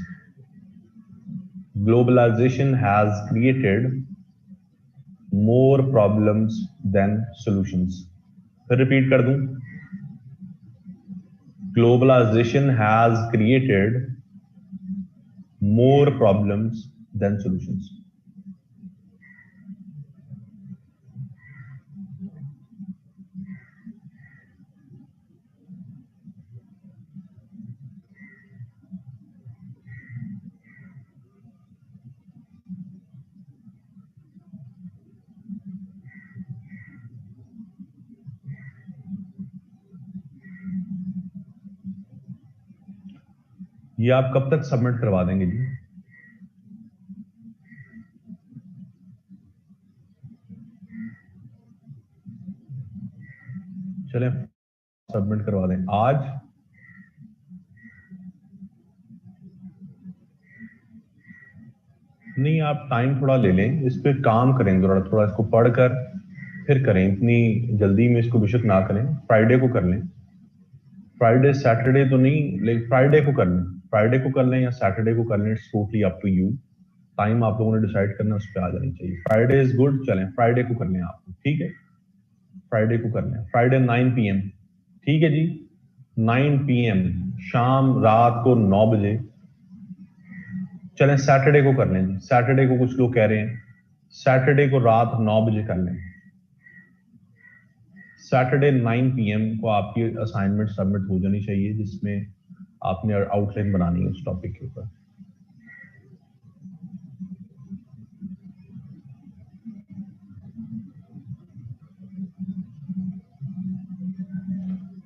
Globalization has created more problems than solutions. फिर रिपीट कर दूं, globalization has created more problems than solutions. ये आप कब तक सबमिट करवा देंगे जी? चलें सबमिट करवा दें आज। नहीं, आप टाइम थोड़ा ले लें, इस पे काम करें, थोड़ा इसको पढ़कर फिर करें, इतनी जल्दी में इसको बेशक ना करें, फ्राइडे को कर लें। फ्राइडे सैटरडे तो नहीं, लेकिन फ्राइडे को कर लें, फ्राइडे को कर लें या सैटरडे को कर लें, it's totally up to you. Time आप लोगों ने डिसाइड करना, उस पर आ जानी चाहिए। फ्राइडे इज गुड, चलें फ्राइडे को कर लें आप, ठीक है? फ्राइडे को कर लें, फ्राइडे 9 PM, ठीक है जी? 9 PM, शाम रात को 9 बजे। चलें सैटरडे को कर लें जी, सैटरडे को कुछ लोग कह रहे हैं सैटरडे को रात 9 बजे कर लें। सैटरडे 9 PM को आपकी असाइनमेंट सबमिट हो जानी चाहिए, जिसमें आपने आउटलाइन बनानी है उस टॉपिक के ऊपर।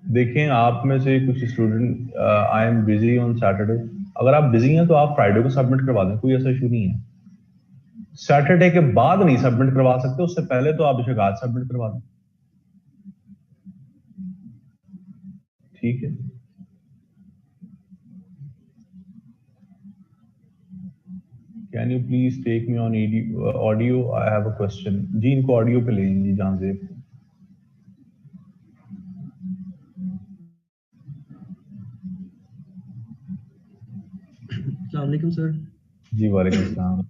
देखें, आप में से कुछ student, I am busy on Saturday, अगर आप बिजी हैं तो आप फ्राइडे को सबमिट करवा दें, कोई ऐसा इशू नहीं है। सैटरडे के बाद नहीं सबमिट करवा सकते, उससे पहले तो आप बेशक आज सबमिट करवा दें, ठीक है? Can you please take me on audio, I have a question जी। इनको ऑडियो पे लें जी, जहां से अस्सलाम वालेकुम सर। जी वालेकुम सलाम।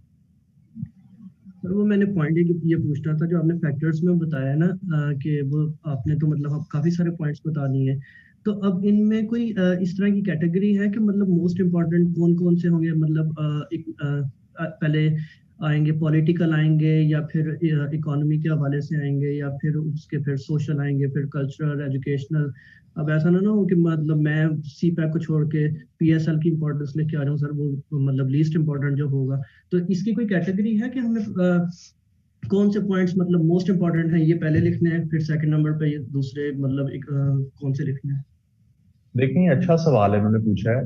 सर वो मैंने पॉइंट ये पूछना था, जो आपने फैक्टर्स में बताया ना कि वो आपने तो मतलब आप काफी सारे पॉइंट्स बता दिए हैं, तो अब इनमें कोई इस तरह की कैटेगरी है कि मतलब मोस्ट इम्पोर्टेंट कौन कौन से होंगे, मतलब पहले आएंगे पॉलिटिकल आएंगे, या फिर इकोनॉमी के हवाले से आएंगे, या फिर उसके फिर सोशल आएंगे, फिर कल्चरल, एजुकेशनल। अब ऐसा ना हो कि मतलब मैं सी पैक को छोड़ के PSL की इंपॉर्टेंस लेके आ रहा हूँ सर, वो मतलब लीस्ट इंपॉर्टेंट जो होगा। तो इसकी कोई कैटेगरी है कि हमें कौन से पॉइंट्स मतलब मोस्ट इंपॉर्टेंट है ये पहले लिखने हैं, फिर सेकंड नंबर पे ये दूसरे मतलब कौन से लिखने हैं? देखिए, अच्छा सवाल है उन्होंने पूछा है।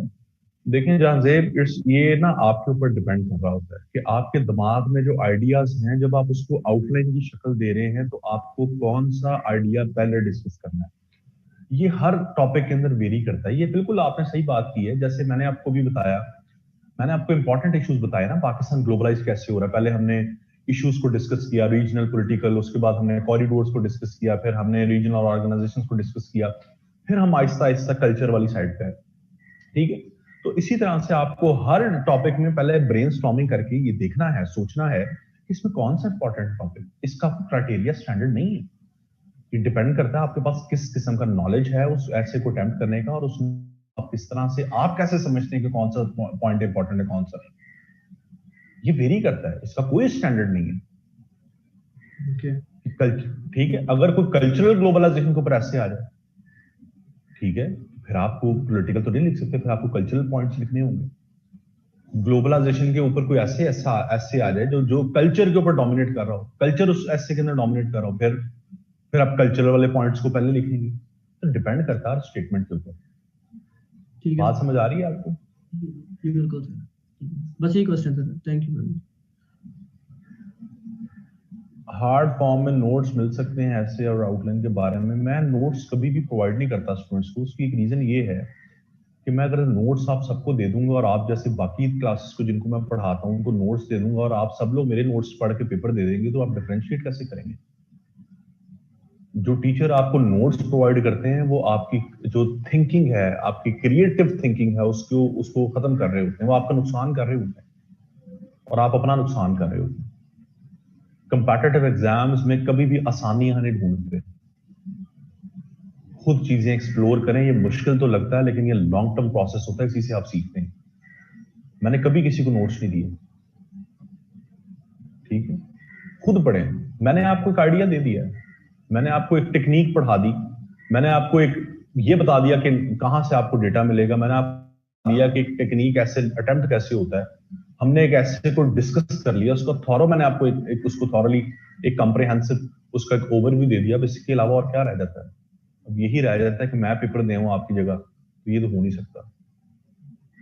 देखिए जहांजेब, इट्स ये ना आपके ऊपर डिपेंड कर रहा होता है कि आपके दिमाग में जो आइडियाज हैं, जब आप उसको आउटलाइन की शक्ल दे रहे हैं तो आपको कौन सा आइडिया पहले डिस्कस करना है। ये हर टॉपिक के अंदर वेरी करता है। ये बिल्कुल आपने सही बात की है, जैसे मैंने आपको भी बताया, मैंने आपको इंपॉर्टेंट इश्यूज बताए ना, पाकिस्तान ग्लोबलाइज कैसे हो रहा है। पहले हमने इश्यूज को डिस्कस किया, रीजनल पॉलिटिकल, उसके बाद हमने कॉरिडोर्स को डिस्कस किया, फिर हमने रीजनल ऑर्गेनाइजेशंस को डिस्कस किया, फिर हम आहिस्ता आहिस्ता कल्चर वाली साइड पे, ठीक है? तो इसी तरह से आपको हर टॉपिक में पहले ब्रेनस्टॉर्मिंग करके ये देखना है, सोचना है कि इसमें कौन सा इंपॉर्टेंट टॉपिक, इसका क्राइटेरिया स्टैंडर्ड नहीं है। ये डिपेंड करता है आपके पास किस किस्म का नॉलेज है उस ऐसे को अटेम्प्ट करने का, और उस आप किस तरह से, आप कैसे समझते हैं कि कौन सा पॉइंट इंपॉर्टेंट है, कौन सा नहीं। ये वेरी करता है, इसका कोई स्टैंडर्ड नहीं है। Okay. ठीक है, अगर कोई कल्चरल ग्लोबलाइजेशन के ऊपर ऐसे आ जाए, ठीक है, फिर आपको पॉलिटिकल तो नहीं लिख सकते, फिर आपको कल्चरल पॉइंट्स लिखने होंगे। ग्लोबलाइजेशन के ऊपर कोई ऐसे आ जाए जो जो कल्चर के ऊपर डोमिनेट कर रहा हो, कल्चर उस ऐसे के अंदर डोमिनेट कर रहा हो, फिर आप कल्चरल वाले पॉइंट्स को पहले लिखेंगे। तो डिपेंड करता है स्टेटमेंट के ऊपर। ठीक है बात समझ आ रही है आपको? जी बिल्कुल सर, बस यही क्वेश्चन था sir, thank you very much. Hard form में नोट्स मिल सकते हैं ऐसे और आउटलाइन के बारे में। मैं नोट्स कभी भी प्रोवाइड नहीं करता स्टूडेंट्स को। उसकी एक रीजन ये है कि मैं अगर नोट्स आप सबको दे दूंगा, और आप जैसे बाकी क्लासेस को जिनको मैं पढ़ाता हूं उनको नोट्स दे दूंगा, और आप सब लोग मेरे नोट्स पढ़ के पेपर दे देंगे, तो आप डिफरेंशिएट कैसे करेंगे? जो टीचर आपको नोट्स प्रोवाइड करते हैं वो आपकी जो थिंकिंग है, आपकी क्रिएटिव थिंकिंग है, उसको उसको खत्म कर रहे होते हैं, वो आपका नुकसान कर रहे होते हैं, और आप अपना नुकसान कर रहे होते हैं। कंपैटिटिव एग्जाम्स में कभी भी आसानियां नहीं ढूंढते, खुद चीजें एक्सप्लोर करें। ये मुश्किल तो लगता है, लेकिन ये लॉन्ग टर्म प्रोसेस होता है, इसी से आप सीखते हैं। मैंने कभी किसी को नोट्स नहीं दिए, ठीक है? खुद पढ़ें। मैंने आपको एक आइडिया दे दिया, मैंने आपको एक टेक्निक पढ़ा दी, मैंने आपको एक ये बता दिया कि कहां से आपको डेटा मिलेगा, मैंने आपको दिया कि एक टेक्निक ऐसे अटेम्प्ट कैसे होता है। हमने एक ऐसे को डिस्कस कर लिया, उसको थॉरो, मैंने आपको एक उसको थॉरली एक कॉम्प्रिहेंसिव उसका एक ओवरव्यू दे दिया। अब इसके अलावा और क्या रह जाता है? अब यही रह जाता है कि मैं पेपर दूं आपकी जगह, तो ये तो हो नहीं सकता।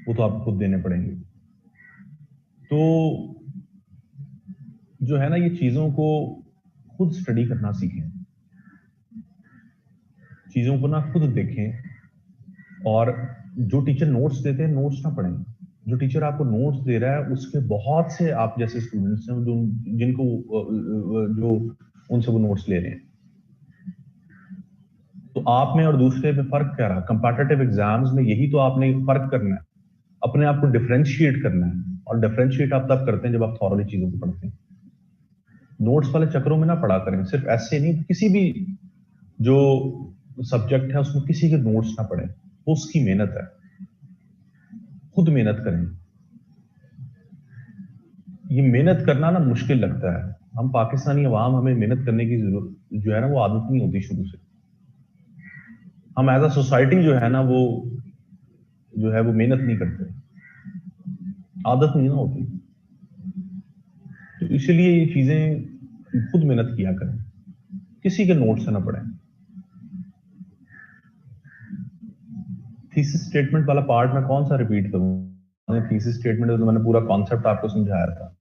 वो तो आपको खुद देने पड़ेंगे। तो जो है ना, ये चीजों को खुद स्टडी करना सीखें, चीजों को ना खुद देखें, और जो टीचर नोट्स देते हैं नोट्स ना पढ़ें। जो टीचर आपको नोट्स दे रहा है उसके बहुत से आप जैसे स्टूडेंट्स हैं जो जिनको जो उनसे वो नोट्स ले रहे हैं। तो आप में और दूसरे में फर्क क्या रहा? कंपैटिटिव एग्जाम्स में यही तो आपने फर्क करना है, अपने आप को डिफरेंशिएट करना है, और डिफरेंशिएट आप तब करते हैं जब आप थॉरली चीजों को पढ़ते हैं। नोट्स वाले चक्रों में ना पढ़ा करें, सिर्फ ऐसे नहीं, किसी भी जो सब्जेक्ट है उसमें किसी के नोट्स ना पढ़ें, वो उसकी मेहनत है, खुद मेहनत करें। ये मेहनत करना ना मुश्किल लगता है, हम पाकिस्तानी अवाम, हमें मेहनत करने की जरूरत जो है ना वो आदत नहीं होती शुरू से। हम एज अ सोसाइटी जो है ना वो जो है वो मेहनत नहीं करते, आदत नहीं ना होती। तो इसलिए ये चीजें खुद मेहनत किया करें, किसी के नोट से ना पढ़ें। थीसिस स्टेटमेंट वाला पार्ट मैं कौन सा रिपीट करूं? थीसिस स्टेटमेंट तो मैंने पूरा कॉन्सेप्ट आपको समझाया था।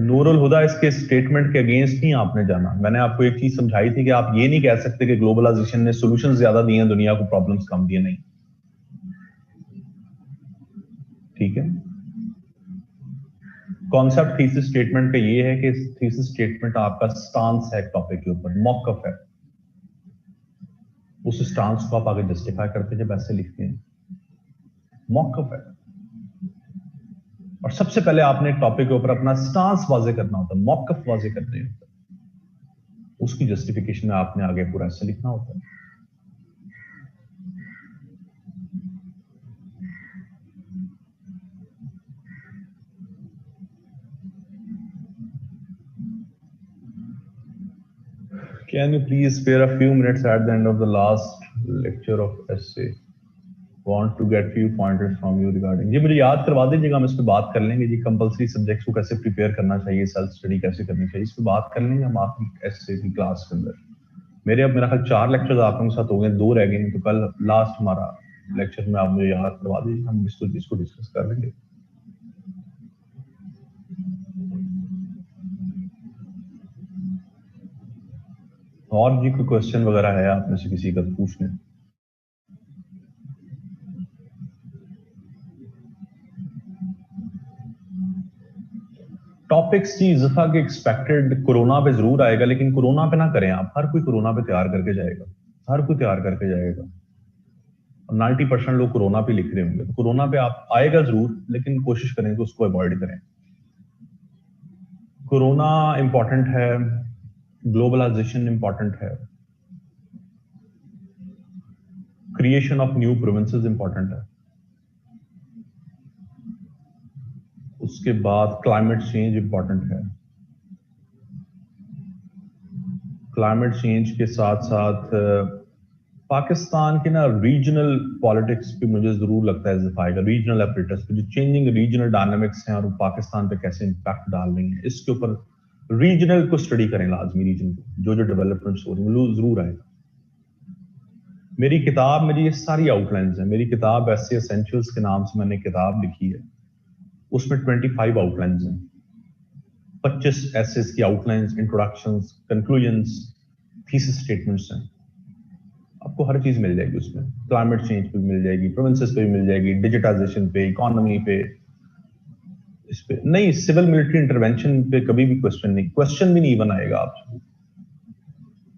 नूरुल हुदा इसके स्टेटमेंट के अगेंस्ट नहीं आपने जाना। मैंने आपको एक चीज समझाई थी कि आप ये नहीं कह सकते कि ग्लोबलाइजेशन ने सॉल्यूशन ज्यादा दिए हैं दुनिया को, प्रॉब्लम्स कम दिए, नहीं। ठीक है, कॉन्सेप्ट थीसिस स्टेटमेंट का ये है कि थीसिस स्टेटमेंट आपका स्टांस है टॉपिक के ऊपर, मौकफ है। उस स्टांस को आप आगे जस्टिफाई करते हैं जब ऐसे लिखते हैं, मौकफ है। और सबसे पहले आपने टॉपिक के ऊपर अपना स्टांस वाजे करना होता है, मौकफ वाजे करने होता है, उसकी जस्टिफिकेशन में आपने आगे पूरा ऐसे लिखना होता है। Can you please spare a few minutes at the end of the last lecture of essay? Want to get few pointers from you regarding। जी मुझे याद करवा दीजिएगा, हम इस पे बात कर लेंगे जी। कंपलसरी सब्जेक्ट्स को कैसे प्रिपेयर करना चाहिए, सेल्फ स्टडी कैसे करनी चाहिए, इस पे बात कर लेंगे हम आपकी एसए की क्लास के अंदर। मेरे अब मेरा ख्याल 4 लेक्चर्स आप लोगों के साथ हो गए, 2 रह गए हैं, तो कल लास्ट हमारा लेक्चर में आप मुझे याद करवा दीजिए, हम इसको डिस्कस कर लेंगे। और जी कोई क्वेश्चन वगैरह है आप में से किसी का तो पूछने। टॉपिक्स की इजाफा के एक्सपेक्टेड कोरोना पे जरूर आएगा, लेकिन कोरोना पे ना करें आप। हर कोई कोरोना पे तैयार करके जाएगा, हर कोई तैयार करके जाएगा, और 90% लोग कोरोना पे लिख रहे होंगे, तो कोरोना पे आप आएगा जरूर, लेकिन कोशिश करें कि उसको अवॉइड करें। कोरोना इंपॉर्टेंट है, ग्लोबलाइजेशन इंपॉर्टेंट है, creation of new provinces important है, उसके बाद क्लाइमेट चेंज इंपॉर्टेंट है। क्लाइमेट चेंज के साथ साथ पाकिस्तान के ना रीजनल पॉलिटिक्स पे मुझे जरूर लगता है इजाफा आएगा, रीजनल एपरेटस पे, जो चेंजिंग रीजनल डायनामिक्स हैं और वो पाकिस्तान पे कैसे इंपैक्ट डाल रही हैं, इसके ऊपर रीजनल को स्टडी करें लाजमी। रीजन को जो डेवलपमेंट्स हो रही हैं जरूर आएगा। मेरी किताब, मेरी ये सारी आउटलाइंस है। मेरी किताब एसे एसेंशियल्स के नाम से मैंने किताब लिखी है, उसमें 25 आउटलाइंस हैं, 25 एसेस की outlines, introductions, conclusions, thesis statements हैं। आपको हर चीज मिल जाएगी उसमें, क्लाइमेट चेंज पे भी मिल जाएगी, प्रोविंसेस पे भी मिल जाएगी, डिजिटाइजेशन पे, इकोनॉमी पे, इस पे नहीं, सिविल मिलिट्री इंटरवेंशन पे कभी भी क्वेश्चन भी नहीं इवन आएगा आपसे,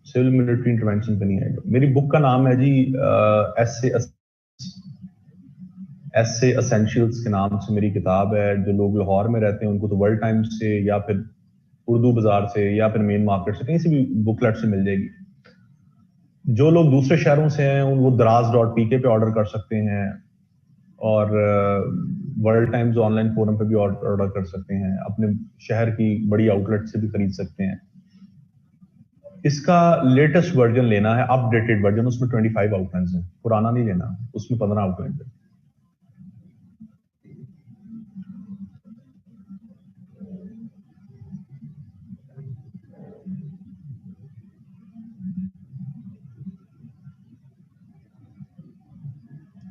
सिविल मिलिट्री इंटरवेंशन पे नहीं आएगा। मेरी बुक का नाम है जी एसे एसेंशियल्स के नाम से मेरी किताब है। जो लोग लाहौर में रहते हैं उनको तो वर्ल्ड टाइम्स से या फिर उर्दू बाजार से या फिर मेन मार्केट से, कहीं से भी बुकलेट से मिल जाएगी। जो लोग दूसरे शहरों से हैं वो दराज.pk पे ऑर्डर कर सकते हैं, और वर्ल्ड टाइम्स ऑनलाइन फोरम पे भी ऑर्डर कर सकते हैं, अपने शहर की बड़ी आउटलेट से भी खरीद सकते हैं। इसका लेटेस्ट वर्जन लेना है, अपडेटेड वर्जन, उसमें 25 आउटलाइंस हैं, पुराना नहीं लेना, उसमें 15 आउटलाइंस है।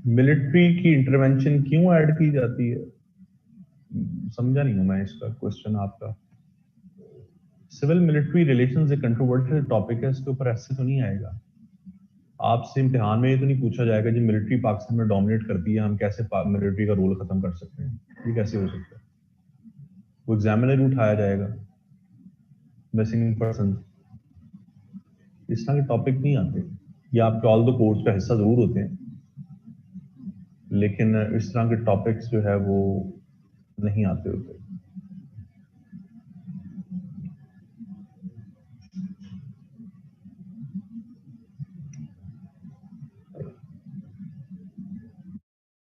मिलिट्री की इंटरवेंशन क्यों ऐड की जाती है? समझा नहीं हूं मैं इसका क्वेश्चन आपका। सिविल मिलिट्री रिलेशंस एक कंट्रोवर्शियल टॉपिक है, इसके ऊपर ऐसे तो नहीं आएगा। आपसे इम्तिहान में ये तो नहीं पूछा जाएगा जी मिलिट्री पाकिस्तान में डोमिनेट करती है, हम कैसे मिलिट्री का रोल खत्म कर सकते हैं, ये कैसे हो सकता है? वो एग्जामिनर भी उठाया जाएगा, मिसिंग पर्सन, इस तरह के टॉपिक नहीं आते। ये आपके ऑल द कोर्स का हिस्सा जरूर होते हैं, लेकिन इस तरह के टॉपिक्स जो है वो नहीं आते होते।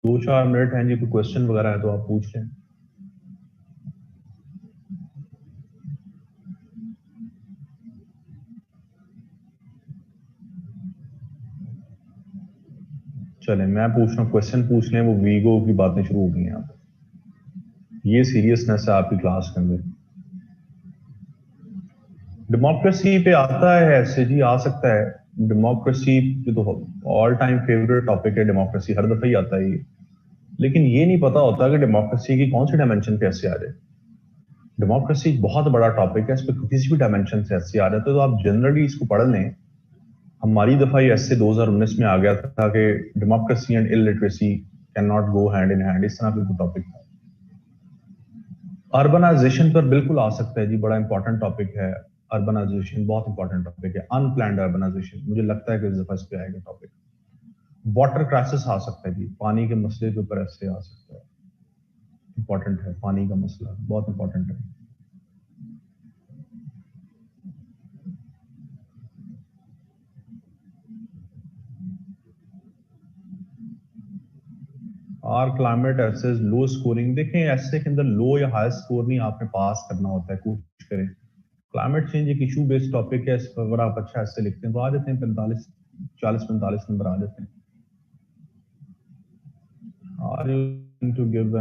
दो चार मिनट हैं जी, कोई क्वेश्चन वगैरह है तो आप पूछ लें। चलें मैं पूछ रहा हूँ, क्वेश्चन पूछ लें। वो वीगो की बातें शुरू हो गई हैं, आप ये सीरियसनेस है आपकी क्लास के अंदर। डेमोक्रेसी पे आता है ऐसे जी, आ सकता है। डेमोक्रेसी तो ऑल टाइम फेवरेट टॉपिक है, डेमोक्रेसी हर दफा ही आता है ये। लेकिन ये नहीं पता होता कि डेमोक्रेसी की कौन सी डायमेंशन पे ऐसे आ जाए। डेमोक्रेसी बहुत बड़ा टॉपिक है, इस पर किसी भी डायमेंशन से ऐसे आ जाता है, तो आप जनरली इसको पढ़ लें। हमारी दफा ये ऐसे 2019 में आ गया था कि democracy and illiteracy can not go hand in hand, इस तरह का टॉपिक था। अर्बनाइजेशन पर बिल्कुल आ सकता है जी, बड़ा इंपॉर्टेंट टॉपिक है। अर्बनाइजेशन बहुत इंपॉर्टेंट टॉपिक है, अनप्लान्ड अर्बनाइजेशन, मुझे लगता है कि इस दफा इस पे आएगा टॉपिक। वाटर क्राइसिस आ सकता है जी, पानी के मसले के ऊपर ऐसे आ सकता है। इंपॉर्टेंट है, पानी का मसला बहुत इंपॉर्टेंट है। और क्लाइमेट एसेस लो स्कोरिंग, देखें ऐसे के अंदर लो या हाई स्कोर नहीं आपने पास करना होता है, कोशिश करें। क्लाइमेट चेंज एक इशू बेस्ड टॉपिक है, इस पर अगर आप अच्छा ऐसे लिखते हैं तो आ जाते हैं 40-45 नंबर आ जाते हैं। Are you going to give an